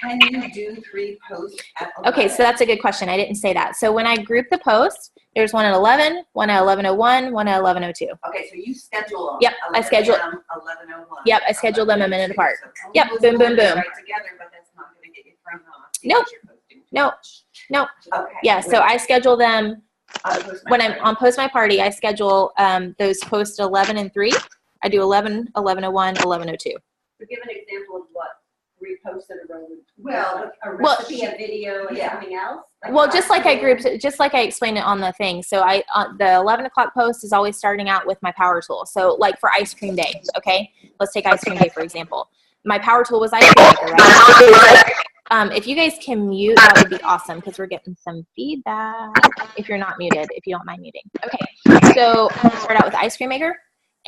can you do 3 posts at 11? Okay, so that's a good question. I didn't say that. So when I group the posts, there's one at 11, one at 11:01, one at 11:02. Okay, so you schedule them. Yep, I schedule. 11 a.m., 11:01. Yep, I schedule them a minute apart. So Yep, those boom, boom, will be boom. Right together, but that's not going to get you thrown off. Nope. because you're posting too Nope. much. Nope. Okay. Yeah, so I schedule them when I'm on. on Post My Party. I schedule those posts at 11 and 3. I do 11, 11:01, 11:02. So give an example of what reposts in a row. Well, a Well, recipe, a video, and yeah. something else. Well, just like I grouped, just like I explained it on the thing. So the 11 o'clock post is always starting out with my power tool. So like for ice cream day, okay? Let's take ice cream day, for example. My power tool was ice cream maker, right? If you guys can mute, that would be awesome because we're getting some feedback. If you're not muted, if you don't mind muting. Okay, so I'm gonna start out with ice cream maker.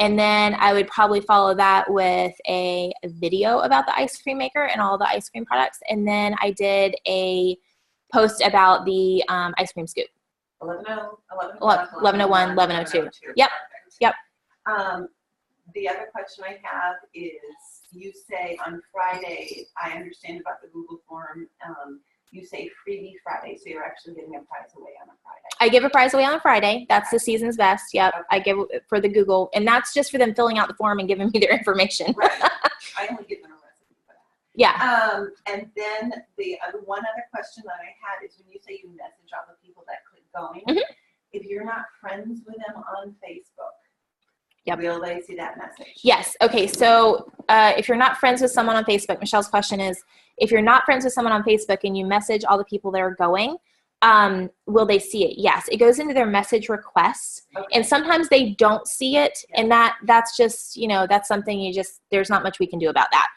And then I would probably follow that with a video about the ice cream maker and all the ice cream products. And then I did a post about the ice cream scoop. 11:01, 11:02. Yep. Yep. The other question I have is, you say on Friday, I understand about the Google form, you say freebie Friday, so you're actually giving a prize away on a Friday. I give a prize away on a Friday. That's the season's best. Yep. Okay. I give it for the Google, and that's just for them filling out the form and giving me their information. Right. I only give them a recipe for that. Yeah. And then the one other question that I had is, when you say you message all the people that click going, Mhm. if you're not friends with them on Facebook, Yep. will they see that message? Yes. Okay. So if you're not friends with someone on Facebook, Michelle's question is, if you're not friends with someone on Facebook and you message all the people that are going, will they see it? Yes. It goes into their message requests. Okay. And sometimes they don't see it. And that's just, that's something there's not much we can do about that.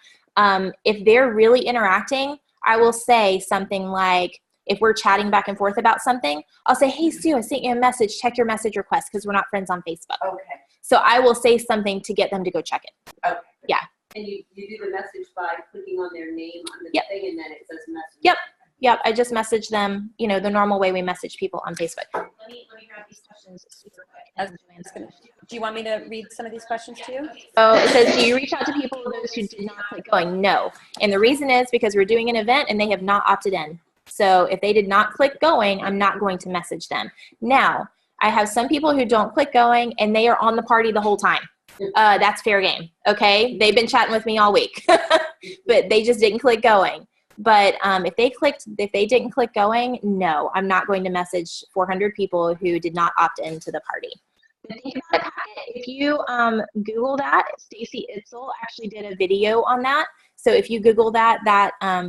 If they're really interacting, I will say something like, if we're chatting back and forth about something, I'll say, hey, Sue, I sent you a message. Check your message request because we're not friends on Facebook. Okay. So I will say something to get them to go check it. Okay. Yeah. And you do the message by clicking on their name on the Yep. thing, and then it says message. Yep. Yep. I just message them, the normal way we message people on Facebook. Let me grab these questions super quick. I was gonna- Do you want me to read some of these questions to you? So it says, do you reach out to people, those who did not click going? No. And the reason is because we're doing an event and they have not opted in. So if they did not click going, I'm not going to message them. Now, I have some people who don't click going and they are on the party the whole time. That's fair game, okay? They've been chatting with me all week, but they just didn't click going. But if they didn't click going, no, I'm not going to message 400 people who did not opt into the party. The Think About It packet, if you Google that, Stacy Itzel actually did a video on that. So if you Google that,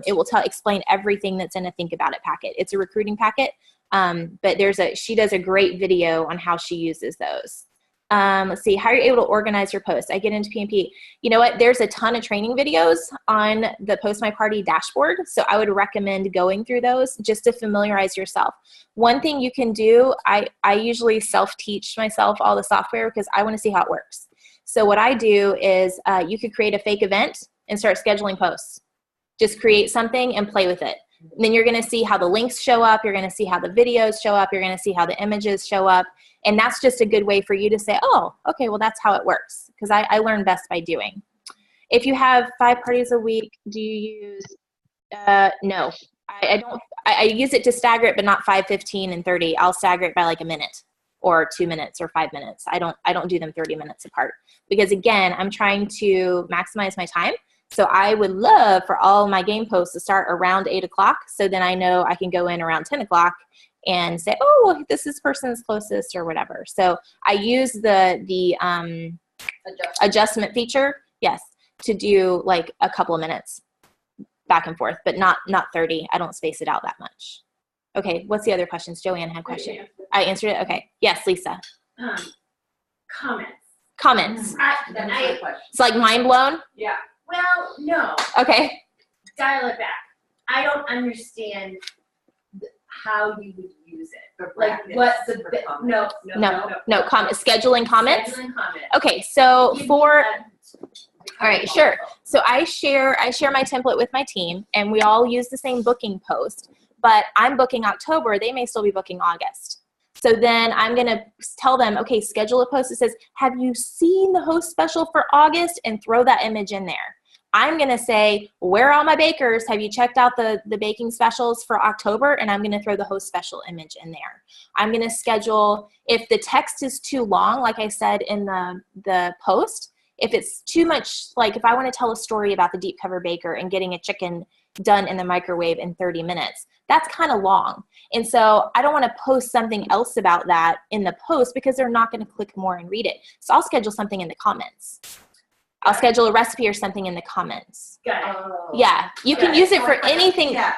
it will explain everything that's in a Think About It packet. It's a recruiting packet, but she does a great video on how she uses those. Let's see, how are you able to organize your posts? I get into PMP. You know what? There's a ton of training videos on the Post My Party dashboard, so I would recommend going through those just to familiarize yourself. One thing you can do, I usually self-teach myself all the software because I want to see how it works. So what I do is you could create a fake event and start scheduling posts. Just create something and play with it. And then you're going to see how the links show up. You're going to see how the videos show up. You're going to see how the images show up. And that's just a good way for you to say, oh, okay, well, that's how it works. Because I learn best by doing. If you have 5 parties a week, do you use, no. I don't. I use it to stagger it, but not 5, 15, and 30. I'll stagger it by like a minute or 2 minutes or 5 minutes. I don't do them 30 minutes apart. Because again, I'm trying to maximize my time. So I would love for all my game posts to start around 8 o'clock. So then I know I can go in around 10 o'clock and say, oh, well, this person's closest or whatever. So I use the adjustment feature, yes, to do like a couple of minutes back and forth, but not 30. I don't space it out that much. Okay, what's the other questions? Joanne had a question. I answered it? Okay. Yes, Lisa. Comments. It's like mind blown? Yeah. Well, no. Okay. Dial it back. I don't understand how you would use it. Like what the no. Scheduling comments. Scheduling comments. Okay, so all right, sure. So I share my template with my team, and we all use the same booking post. But I'm booking October. They may still be booking August. So then I'm going to tell them, okay, schedule a post that says, have you seen the host special for August? And throw that image in there. I'm going to say, where are all my bakers? Have you checked out the baking specials for October? And I'm going to throw the host special image in there. I'm going to schedule, if the text is too long, like I said in the post, if it's too much, like if I want to tell a story about the deep cover baker and getting a chicken done in the microwave in 30 minutes, that's kind of long. And so I don't want to post something else about that in the post because they're not going to click more and read it. So I'll schedule something in the comments. I'll schedule a recipe or something in the comments. Got it. Yeah, you can use it for anything. Yes.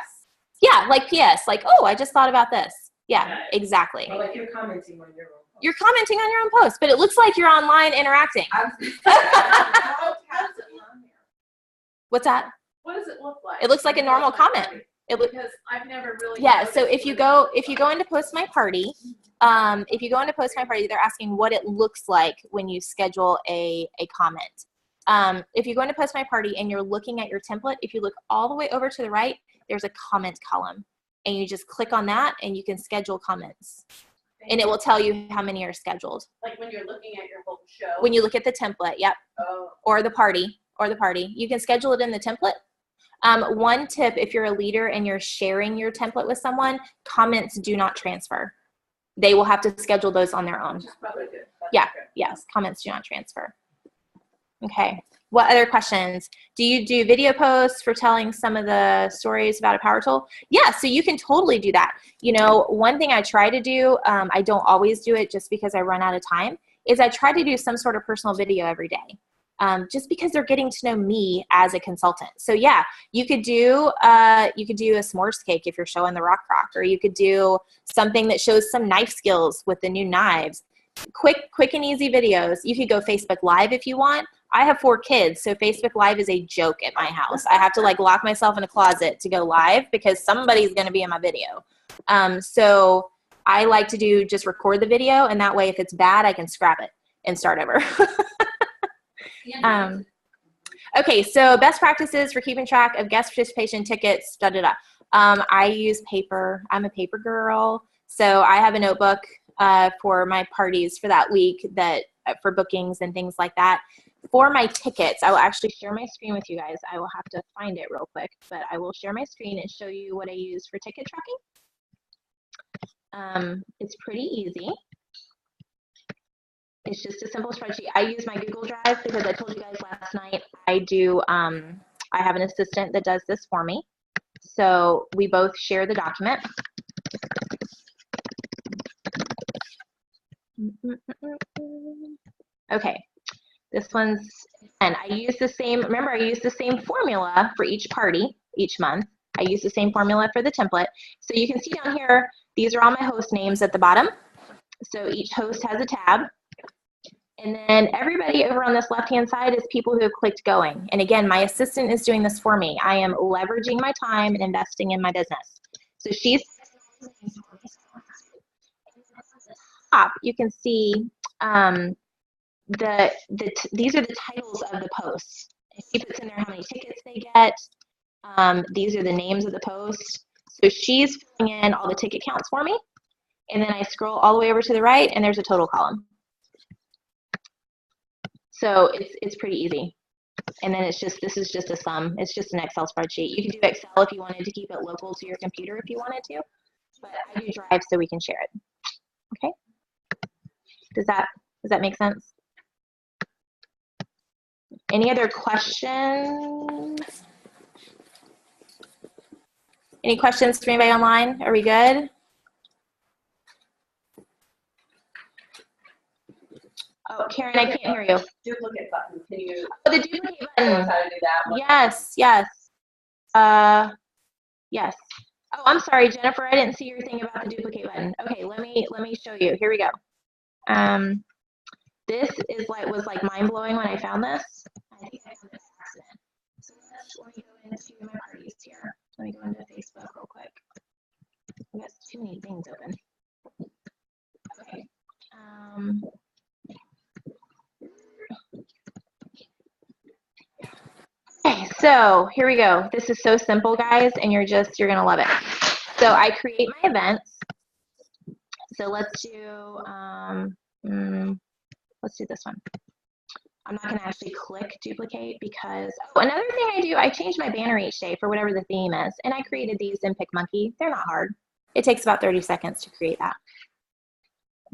Yeah, like PS, like, oh, I just thought about this. Yeah, Right. exactly. Or like you're commenting on your own post. You're commenting on your own post, but it looks like you're online interacting. I was gonna say, how does it look? What's that? What does it look like? It looks like a normal comment. Because I've never really. Yeah, so noticed if you what go into Post My Party, they're asking what it looks like when you schedule a comment. If you go into Post My Party and you're looking at your template, if you look all the way over to the right, there's a comment column. And you just click on that and you can schedule comments. And it will tell you how many are scheduled. like when you're looking at your whole show. When you look at the template, yep, Oh, or the party. You can schedule it in the template. One tip, if you're a leader and you're sharing your template with someone, comments do not transfer. They will have to schedule those on their own. which is probably good. That's Yeah. good. Yes, comments do not transfer. Okay, what other questions? Do you do video posts for telling some of the stories about a power tool? Yeah, so you can totally do that. You know, one thing I try to do, I don't always do it just because I run out of time, is I try to do some sort of personal video every day. Just because they're getting to know me as a consultant. So yeah, you could do a s'mores cake if you're showing the rock, or you could do something that shows some knife skills with the new knives. Quick and easy videos. You could go Facebook Live if you want. I have 4 kids, so Facebook Live is a joke at my house. I have to like lock myself in a closet to go live because somebody's going to be in my video. So I like to just record the video, and that way if it's bad, I can scrap it and start over. Okay, so best practices for keeping track of guest participation tickets, I use paper. I'm a paper girl. So I have a notebook for my parties for that week for bookings and things like that. For my tickets, I will actually share my screen with you guys. I will have to find it real quick, but I will share my screen and show you what I use for ticket tracking. It's pretty easy. It's just a simple spreadsheet. I use my Google Drive because I told you guys last night I have an assistant that does this for me. So we both share the document. Okay, this one's, and I use the same, remember I use the same formula for each party each month. I use the same formula for the template. So you can see down here, these are all my host names at the bottom. So each host has a tab. And then everybody over on this left-hand side is people who have clicked going. And again, my assistant is doing this for me. I am leveraging my time and investing in my business. So she's top, you can see these are the titles of the posts. She puts in there how many tickets they get. These are the names of the posts. So she's filling in all the ticket counts for me. And then I scroll all the way over to the right and there's a total column. So it's pretty easy. And then it's just, this is just a sum. It's just an Excel spreadsheet. You can do Excel if you wanted to keep it local to your computer if you wanted to, but I do Drive so we can share it. Okay. Does that make sense? Any other questions? Any questions from anybody online? Are we good? Oh, Karen, I can't hear you. Duplicate button, can you Oh, the duplicate show button. us how to do that one? Yes. Yes. Oh, I'm sorry, Jennifer. I didn't see your thing about the duplicate button. Okay, let me show you. Here we go. This is was mind blowing when I found this. I think I found this accident. So let me go into my parties here. Let me go into Facebook real quick. I've got too many things open. Okay. Okay, so here we go. This is so simple, guys, and you're gonna love it. So I create my events. So let's do this one. I'm not gonna actually click duplicate because another thing I do, I change my banner each day for whatever the theme is, and I created these in PicMonkey. They're not hard. It takes about 30 seconds to create that.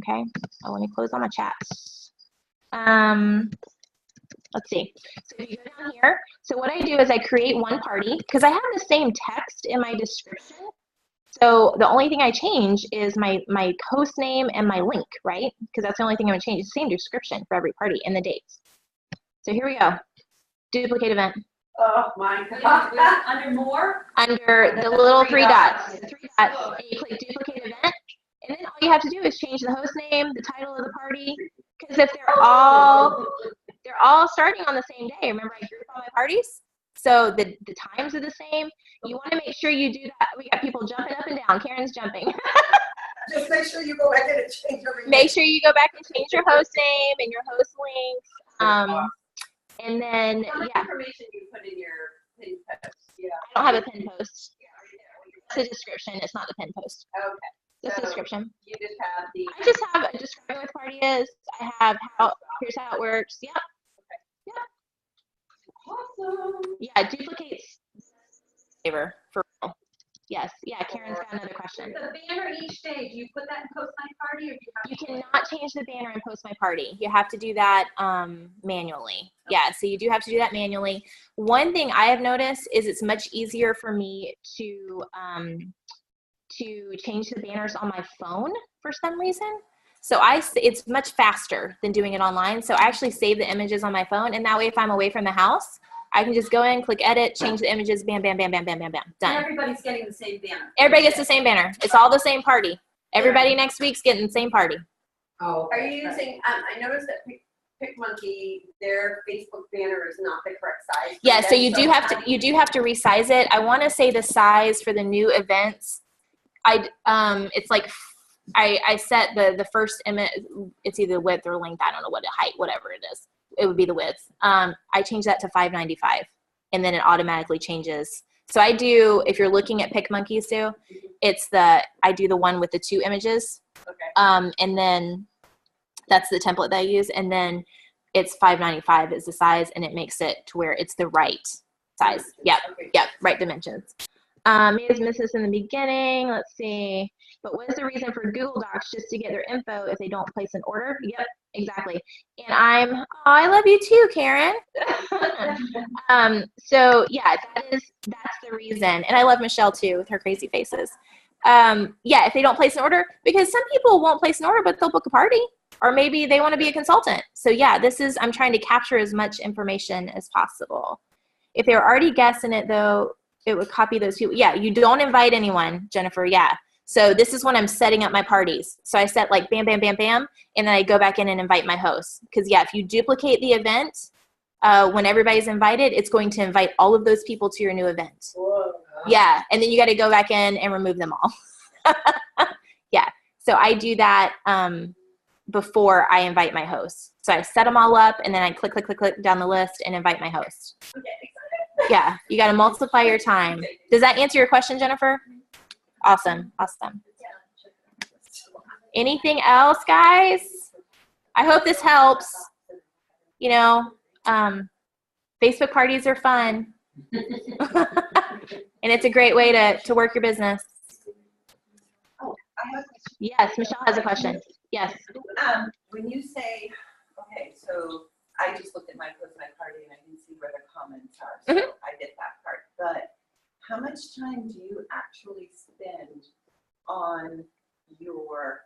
Okay. Oh, let me close all my chats. Let's see. So if you go down here, so what I do is I create one party because I have the same text in my description. So the only thing I change is my host name and my link, right? Because that's the only thing I'm gonna change. It's the same description for every party and the dates. So here we go. Duplicate event. Oh my God. Under more? Under the little three dots. The three dots, and you click duplicate event. And then all you have to do is change the host name, the title of the party. Because if they're all starting on the same day, remember I group all my parties? So the times are the same. You want to make sure you do that. We got people jumping up and down. Karen's jumping. Just make sure you go back and change everything. Make sure you go back and change your host name and your host links. And then, How much yeah, information you put in your pin post? Yeah. I don't have a pin post. It's a description. It's not the pin post. Okay. It's a So description. you just have the. I just have a describing what the party is. I have here's how it works. Yep. Awesome. Yeah, duplicates favor for real. Yes. Yeah, Karen's got another question. The banner each day, do you put that in Post My Party or do you have? You cannot change the banner and Post My Party. You have to do that manually. Yeah, so you do have to do that manually. One thing I have noticed is it's much easier for me to change the banners on my phone for some reason. So it's much faster than doing it online. So I actually save the images on my phone, and that way if I'm away from the house, I can just go in, click edit, change the images, bam, bam, bam, bam, bam, bam, bam, And done. everybody's getting the same banner. Everybody gets the same banner. It's all the same party. Everybody next week's getting the same party. Oh, Are you using, I noticed that PicMonkey, their Facebook banner is not the correct size. Yeah, so you do have to resize it. I want to say the size for the new events. It's like I set the first image. It's either width or length. I don't know what height, whatever it is. It would be the width. I changed that to 595, and then it automatically changes. So I do. If you're looking at PicMonkey, Sue, I do the one with the 2 images. Okay. And then that's the template that I use, and then it's 595 is the size, and it makes it to where it's the right size. Yep, Okay. yep, right dimensions. Maybe missed this in the beginning. Let's see. But what is the reason for Google Docs? Just to get their info if they don't place an order? Yep, exactly. And I love you too, Karen. So yeah, that's the reason. And I love Michelle too with her crazy faces. Yeah, if they don't place an order, because some people won't place an order, but they'll book a party, or maybe they want to be a consultant. So yeah, I'm trying to capture as much information as possible. If they were already guests in it though, it would copy those people. Yeah, you don't invite anyone, Jennifer. Yeah. So this is when I'm setting up my parties. So I set like bam, bam, bam, bam, and then I go back in and invite my hosts. Because yeah, if you duplicate the event, when everybody's invited, it's going to invite all of those people to your new event. Whoa. Yeah, and then you got to go back in and remove them all. Yeah, so I do that before I invite my hosts. So I set them all up, and then I click, click, click, click down the list and invite my host. Yeah, you got to multiply your time. Does that answer your question, Jennifer? Awesome, awesome. Anything else, guys? I hope this helps. You know, Facebook parties are fun. And it's a great way to work your business. Oh, I have a question. Yes, Michelle has a question. Yes. When you say, okay, so I just looked at my post my party and I can see where the comments are, so I get that part. But how much time do you actually spend on your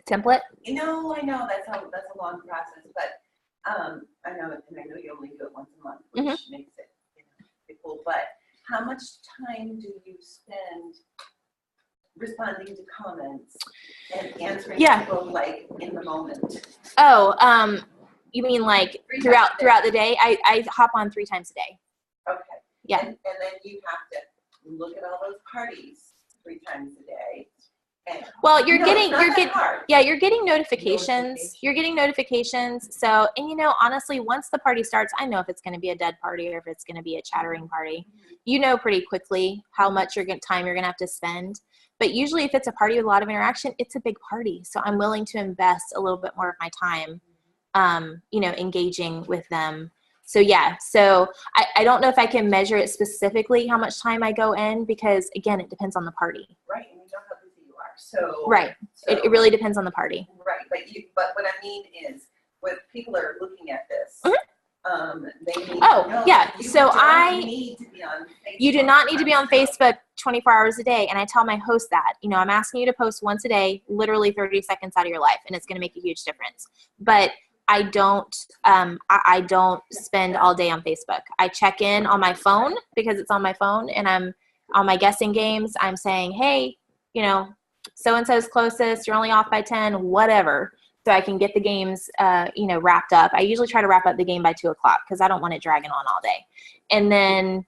Template? I know that's a long process, but I know you only do it once a month, which makes it cool. But how much time do you spend responding to comments and answering people like in the moment? Oh, you mean like throughout the day? I hop on 3 times a day. Okay. Yeah. And then you have to look at all those parties 3 times a day. And Well, you're getting hard. you're getting notifications. You're getting notifications. So, and you know, honestly, once the party starts, I know if it's going to be a dead party or if it's going to be a chattering party. You know pretty quickly how much time you're going to have to spend. But usually if it's a party with a lot of interaction, it's a big party. So I'm willing to invest a little bit more of my time, you know, engaging with them. So yeah, so I don't know if I can measure it specifically how much time I go in, because again, it depends on the party. Right, and you know how busy you are. So Right. So, It really depends on the party. Right, but what I mean is, when people are looking at this, they need to know yeah. that So don't need to be on Facebook. You do not need to be on Facebook 24 hours a day. And I tell my host that, you know, I'm asking you to post once a day, literally 30 seconds out of your life, and it's going to make a huge difference. But I don't spend all day on Facebook. I check in on my phone because it's on my phone, and I'm on my guessing games. I'm saying, hey, you know, so-and-so's closest, you're only off by 10, whatever. So I can get the games, you know, wrapped up. I usually try to wrap up the game by 2 o'clock because I don't want it dragging on all day. And then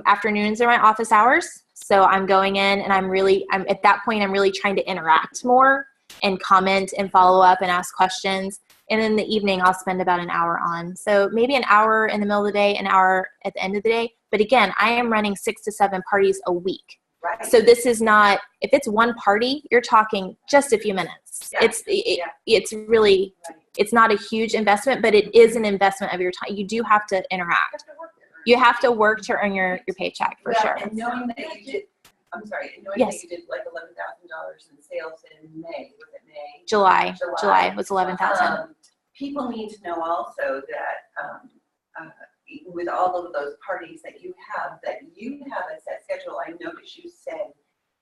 afternoons are my office hours. So I'm going in and I'm at that point, I'm really trying to interact more and comment and follow up and ask questions. And in the evening, I'll spend about an hour on. So maybe an hour in the middle of the day, an hour at the end of the day. But again, I am running 6 to 7 parties a week. Right. So this is not, if it's one party, you're talking just a few minutes. Yeah. It's really, it's not a huge investment, but it is an investment of your time. You do have to interact. You have to work to earn your paycheck for sure. And knowing that you did, Yes. that you did like $11,000 in sales in May, was it May? July was 11,000. People need to know also that with all of those parties that you have a set schedule. I noticed you said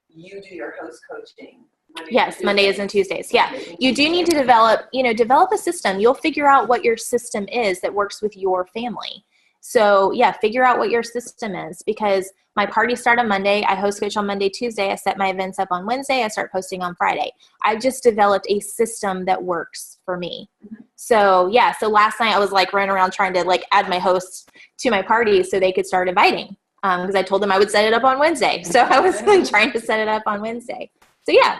you do your host coaching. Yes, Mondays and Tuesdays. Yeah, you do need to develop a system. You'll figure out what your system is that works with your family. So yeah, figure out what your system is, because my parties start on Monday. I host coach on Monday, Tuesday. I set my events up on Wednesday. I start posting on Friday. I've just developed a system that works for me. So yeah, so last night I was like running around trying to like add my hosts to my parties so they could start inviting, because I told them I would set it up on Wednesday. So I was trying to set it up on Wednesday. So yeah.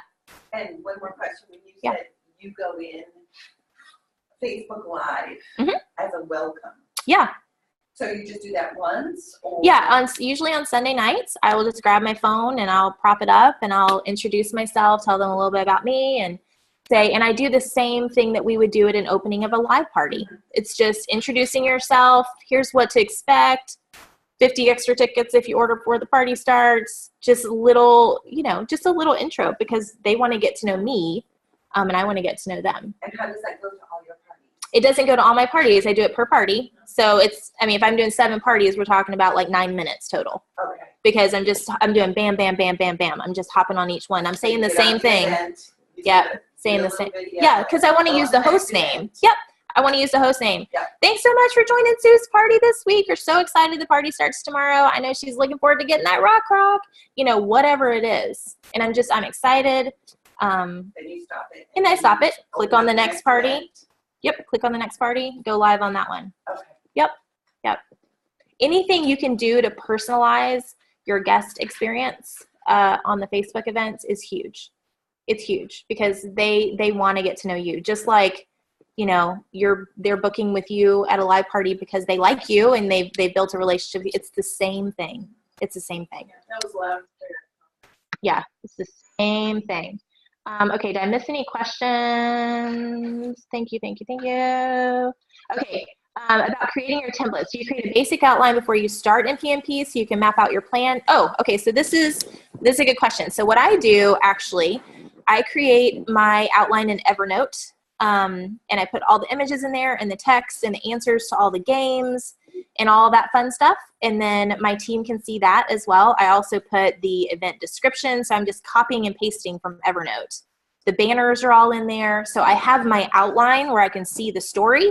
And one more question. When you said you go in Facebook Live as a welcome. Yeah. So you just do that once? Or? Yeah, usually on Sunday nights, I will just grab my phone and I'll prop it up and I'll introduce myself, tell them a little bit about me, and say, and I do the same thing that we would do at an opening of a live party. It's just introducing yourself. Here's what to expect. 50 extra tickets if you order before the party starts. Just a little intro, because they want to get to know me, and I want to get to know them. And how does that go to all your parties? It doesn't go to all my parties. I do it per party. So it's, I mean, if I'm doing 7 parties, we're talking about like 9 minutes total. Okay. Because I'm doing bam, bam, bam, bam, bam. I'm just hopping on each one. I'm saying the Get same on thing. event, you Yeah, do saying a the little same. video, Yeah, because I want to go use the on the host next name. event. Yep, I want to use the host name. Yep. Thanks so much for joining Sue's party this week. We're so excited the party starts tomorrow. I know she's looking forward to getting that rock, you know, whatever it is. And I'm excited. Then you stop it. And I stop it, click open on the up next party. event. Yep, click on the next party, go live on that one. Okay. Anything you can do to personalize your guest experience on the Facebook events is huge. It's huge because they want to get to know you. Just like, you know, they're booking with you at a live party because they like you and they've built a relationship. It's the same thing. It's the same thing. That was loud. Yeah, it's the same thing. Okay, did I miss any questions? Thank you. Okay, about creating your templates. You create a basic outline before you start in PMP so you can map out your plan. Oh, okay, so this is a good question. So what I do, actually, I create my outline in Evernote, and I put all the images in there and the text and the answers to all the games and all that fun stuff. And then my team can see that as well. I also put the event description, so I'm just copying and pasting from Evernote. The banners are all in there. So I have my outline where I can see the story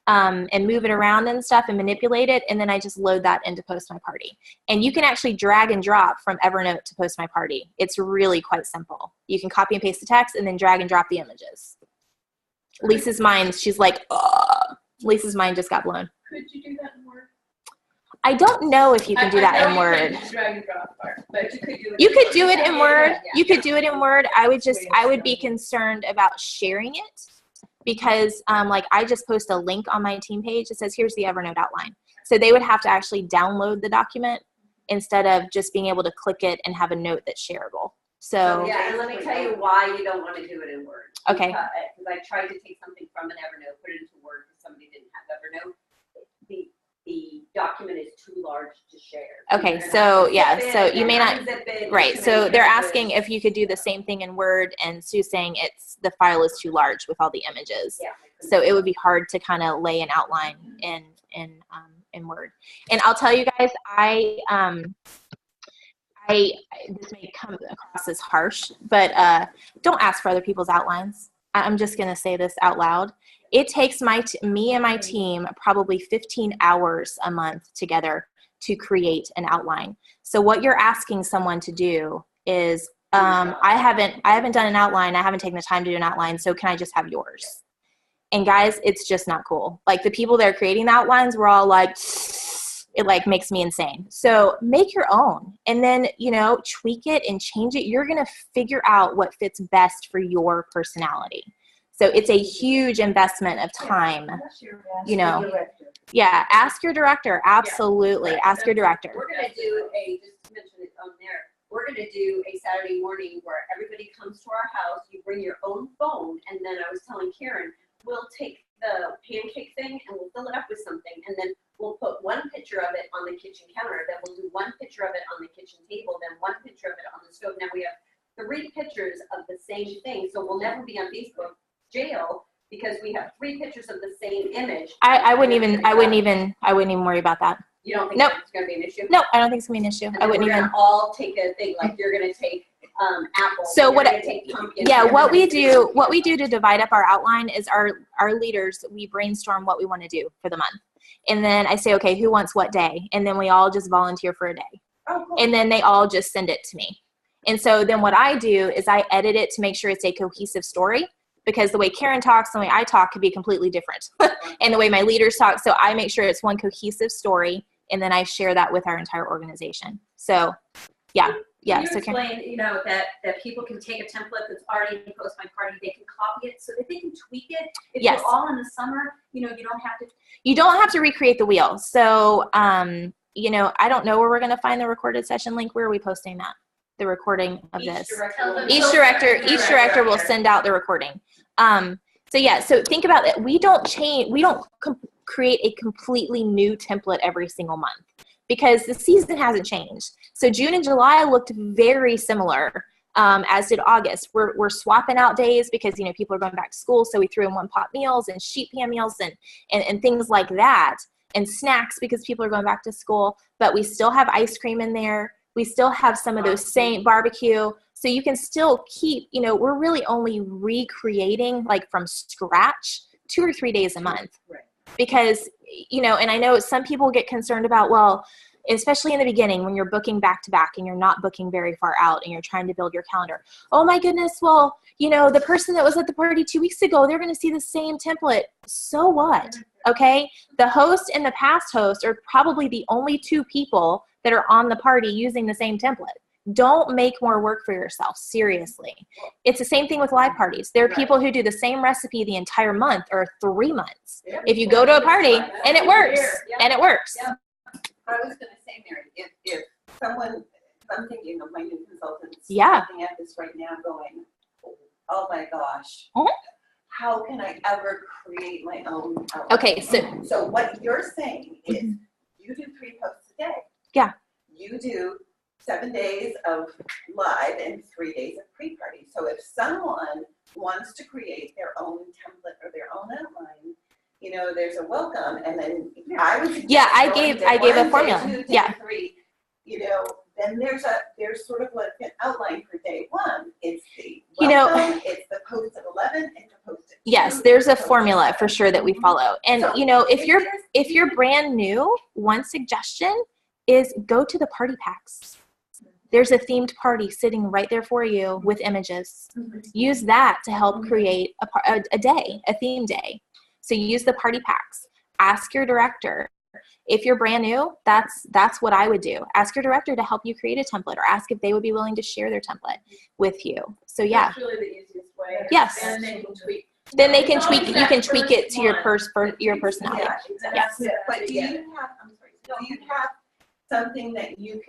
and move it around and stuff and manipulate it. And then I just load that into Post My Party. And you can actually drag and drop from Evernote to Post My Party. It's really quite simple. You can copy and paste the text and then drag and drop the images. Lisa's mind, she's like, ugh. Lisa's mind just got blown. Could you do that in Word? I don't know if you can do that in Word. Drag and drop part, but you could do it. You could do it in Word. Yeah. You could do it in Word. I would be concerned about sharing it because like I just post a link on my team page that says, here's the Evernote outline. So they would have to actually download the document instead of just being able to click it and have a note that's shareable. So Yeah, and let me tell you why you don't want to do it in Word. Okay. Because I tried to take something from an Evernote, put it into Word, because somebody didn't have Evernote. The document is too large to share. Okay, You're so gonna yeah, have to zip so it you may and not, unzip it, right, to so make they're it asking good. if you could do the same thing in Word, and Sue's saying the file is too large with all the images. Yeah. So it would be hard to kind of lay an outline in Word. And I'll tell you guys, this may come across as harsh, but don't ask for other people's outlines. I'm just going to say this out loud. It takes me and my team probably 15 hours a month together to create an outline. So what you're asking someone to do is, I haven't done an outline. I haven't taken the time to do an outline. So can I just have yours? And guys, it's just not cool. Like the people that are creating the outlines were all like, it like makes me insane. So make your own and then, you know, tweak it and change it. You're going to figure out what fits best for your personality. So it's a huge investment of time, you know. Yeah, ask your director. Absolutely. Ask your director. We're gonna do just to mention it on there, we're gonna do a Saturday morning where everybody comes to our house, you bring your own phone, and then I was telling Karen, we'll take the pancake thing and we'll fill it up with something, and then we'll put one picture of it on the kitchen counter, then we'll do one picture of it on the kitchen table, then one picture of it on the stove. Now we have 3 pictures of the same thing, so we'll never be on Facebook jail because we have 3 pictures of the same image. I wouldn't even worry about that. You don't think Nope. that's gonna be an issue? No, I don't think it's gonna be an issue. And I then wouldn't we're even. gonna all take a thing, like you're gonna take apple. So you're what gonna take pumpkin. Yeah, you're what gonna we do to divide up our outline is our leaders, we brainstorm what we want to do for the month. And then I say, okay, who wants what day? And then we all just volunteer for a day. Oh, cool. And then they all just send it to me. And so then what I do is I edit it to make sure it's a cohesive story, because the way Karen talks and the way I talk could be completely different. And the way my leaders talk. So I make sure it's one cohesive story, and then I share that with our entire organization. So yeah. Can you So Karen, explain, you know, that people can take a template that's already in Post My Party, they can copy it so that they can tweak it. If Yes. you're all in the summer, you know, you don't have to recreate the wheel. So, you know, I don't know where we're going to find the recorded session link. Where are we posting that? The recording of this. Each director will send out the recording. So yeah, so think about it. We don't create a completely new template every single month because the season hasn't changed. So June and July looked very similar as did August. We're swapping out days because, people are going back to school. So we threw in one pot meals and sheet pan meals and things like that, and snacks because people are going back to school. But we still have ice cream in there. We still have some of those same barbecue. So you can still keep, we're really only recreating like from scratch 2 or 3 days a month. Right. Because, and I know some people get concerned about, well, especially in the beginning when you're booking back to back and you're not booking very far out and you're trying to build your calendar. Oh my goodness, well, the person that was at the party 2 weeks ago, they're going to see the same template. So what? Okay. The host and the past host are probably the only 2 people that are on the party using the same template. Don't make more work for yourself. Seriously. It's the same thing with live parties. There are people who do the same recipe the entire month or 3 months. If you go to a party and it works, and it works. I was gonna say, Mary, if someone, I'm thinking of my new consultants. Yeah. Looking at this right now going, oh my gosh. Mhm. How can I ever create my own outline? Okay, So what you're saying is you do 3 posts a day. Yeah. You do 7 days of live and 3 days of pre-party. So if someone wants to create their own template or their own outline, there's a welcome, and then I was I gave a formula. 2, day Yeah. 3, then there's sort of like an outline for day 1. It's the welcome, it's the post at 11, and the post at 2. Yes, there's a formula for sure that we follow. And So, if you're brand new, one suggestion is go to the party packs. There's a themed party sitting right there for you with images. Use that to help create a day, a theme day. So use the party packs. Ask your director. If you're brand new, that's what I would do. Ask your director to help you create a template, or ask if they would be willing to share their template with you. So yeah. That's really the easiest way. Yes. And they can tweak. Then they can tweak. You can tweak it to your personality. Yeah, Yes. But do you have something that you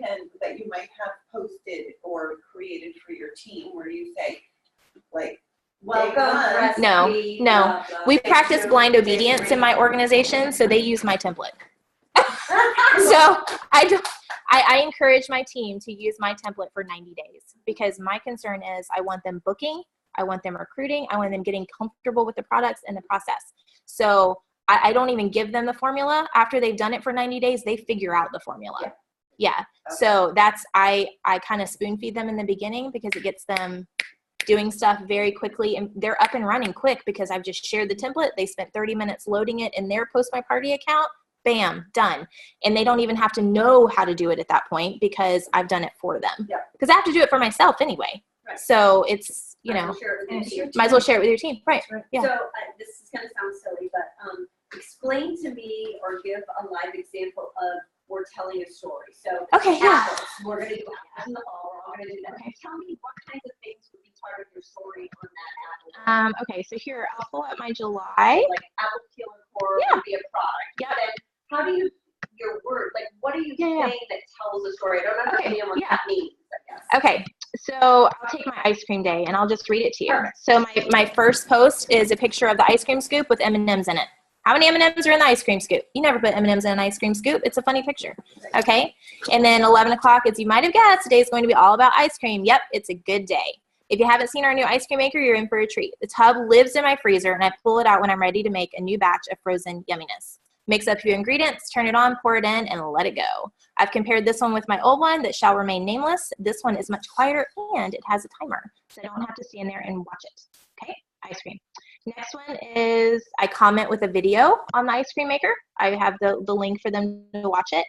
might have posted or created for your team where you say, like, Welcome, recipe, No. blah, blah. We practice blind obedience in my organization, so they use my template. So I encourage my team to use my template for 90 days because my concern is I want them booking, I want them recruiting, I want them getting comfortable with the products and the process. So I don't even give them the formula. After they've done it for 90 days, they figure out the formula. Yeah. So I kind of spoon feed them in the beginning because it gets them doing stuff very quickly, and they're up and running quick because I've just shared the template. They spent 30 minutes loading it in their Post My Party account. Bam, done. And they don't even have to know how to do it at that point because I've done it for them. Yeah. Because I have to do it for myself anyway. Right. So it's, Share it with your team. might as well share it with your team. Right. Yeah. So this is gonna sound silly, but explain to me or give a live example of we're telling a story. So Okay, yeah. apples, we're gonna do apples in the fall, we're all gonna do that. Tell me what kinds of things would be part of your story on that apple. Okay, so here, I'll pull up my July. Like apple peel and core Yeah. would be a product. Yep. Then how do you, your word, like what are you Yeah. saying that tells a story? I don't understand what yeah. that means, I guess. Okay, so I'll take my ice cream day and I'll just read it to you. So my first post is a picture of the ice cream scoop with M&Ms in it. How many M&Ms are in the ice cream scoop? You never put M&Ms in an ice cream scoop. It's a funny picture. Okay, and then 11 o'clock, as you might have guessed, today is going to be all about ice cream. Yep, it's a good day. If you haven't seen our new ice cream maker, you're in for a treat. The tub lives in my freezer and I pull it out when I'm ready to make a new batch of frozen yumminess. Mix up your ingredients, turn it on, pour it in, and let it go. I've compared this one with my old one that shall remain nameless. This one is much quieter and it has a timer, so I don't have to stand there and watch it. Okay, ice cream. Next one is I comment with a video on the ice cream maker. I have the link for them to watch it.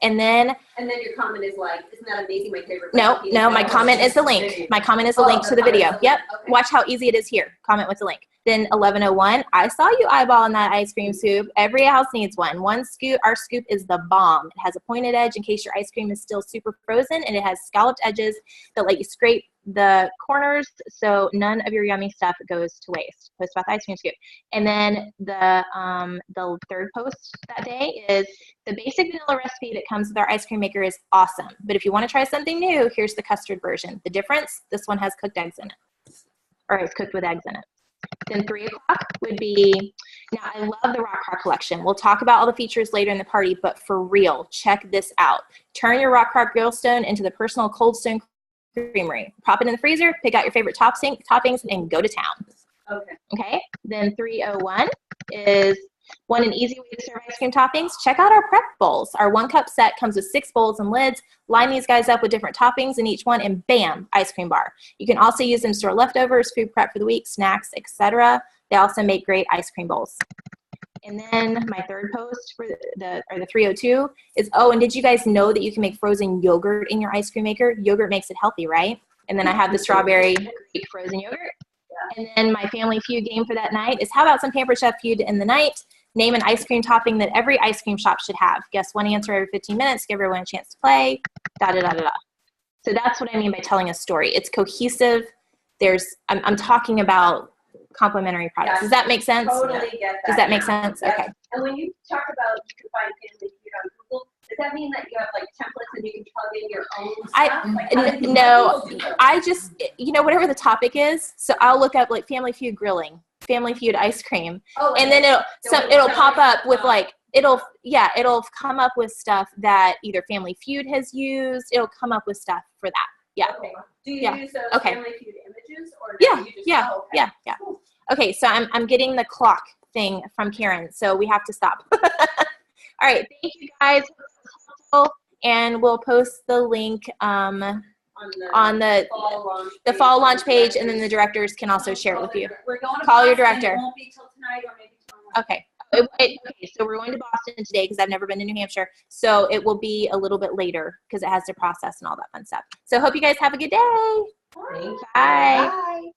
And then your comment is like, isn't that amazing? My favorite. no, recipe my comment is the link. My comment is the link to the video. Yep. Okay. Watch how easy it is here. Comment with the link. Then 11:01, I saw you eyeballing that ice cream scoop. Every house needs one. One scoop, our scoop is the bomb. It has a pointed edge in case your ice cream is still super frozen, and it has scalloped edges that let you scrape the corners so none of your yummy stuff goes to waste. Post about the ice cream scoop. And then the third post that day is the basic vanilla recipe that comes with our ice cream maker is awesome. But if you want to try something new, here's the custard version. The difference, this one has cooked eggs in it. Or it's cooked with eggs in it. Then 3 o'clock would be, now I love the Rock Rock collection. We'll talk about all the features later in the party, but for real, check this out. Turn your Rock Rock Grillstone into the personal Cold Stone creamery. Pop it in the freezer, pick out your favorite toppings, and go to town. Okay. Okay, then 301 is want an easy way to serve ice cream toppings? Check out our prep bowls. Our 1-cup set comes with 6 bowls and lids. Line these guys up with different toppings in each one, and bam, ice cream bar. You can also use them to store leftovers, food prep for the week, snacks, etc. They also make great ice cream bowls. And then my third post for the 302 is, oh, and did you guys know that you can make frozen yogurt in your ice cream maker? Yogurt makes it healthy, right? And then I have the strawberry frozen yogurt. And then my Family Feud game for that night is, how about some Pampered Chef Feud in the night? Name an ice cream topping that every ice cream shop should have. Guess one answer every 15 minutes. Give everyone a chance to play. Da da da da da. So that's what I mean by telling a story. It's cohesive. I'm talking about complementary products. Yeah, Does that make sense? Totally get that. Does that make now. sense? Yep. Okay. And when you talk about you can find Family Feud on Google, does that mean that you have like templates and you can plug in your own stuff? Like, how do you No, do that? I just, whatever the topic is, so I'll look up like Family Feud grilling, Family Feud ice cream, Oh, and then it'll pop up with like, it'll come up with stuff that either Family Feud has used. It'll come up with stuff for that. Yeah. Okay. Do you Yeah. use those Okay. Family Feud images or Yeah, do you just, yeah, oh, okay. yeah. Cool. Okay, so I'm getting the clock thing from Karen, so we have to stop. All right, thank you guys. And we'll post the link on the fall launch page, and then the directors can also share it with you. We're going to Call your Boston. director. It won't be till tonight or maybe tomorrow. Okay. Okay, so we're going to Boston today because I've never been to New Hampshire. So it will be a little bit later because it has to process and all that fun stuff. So hope you guys have a good day. Thank you. Bye. Bye.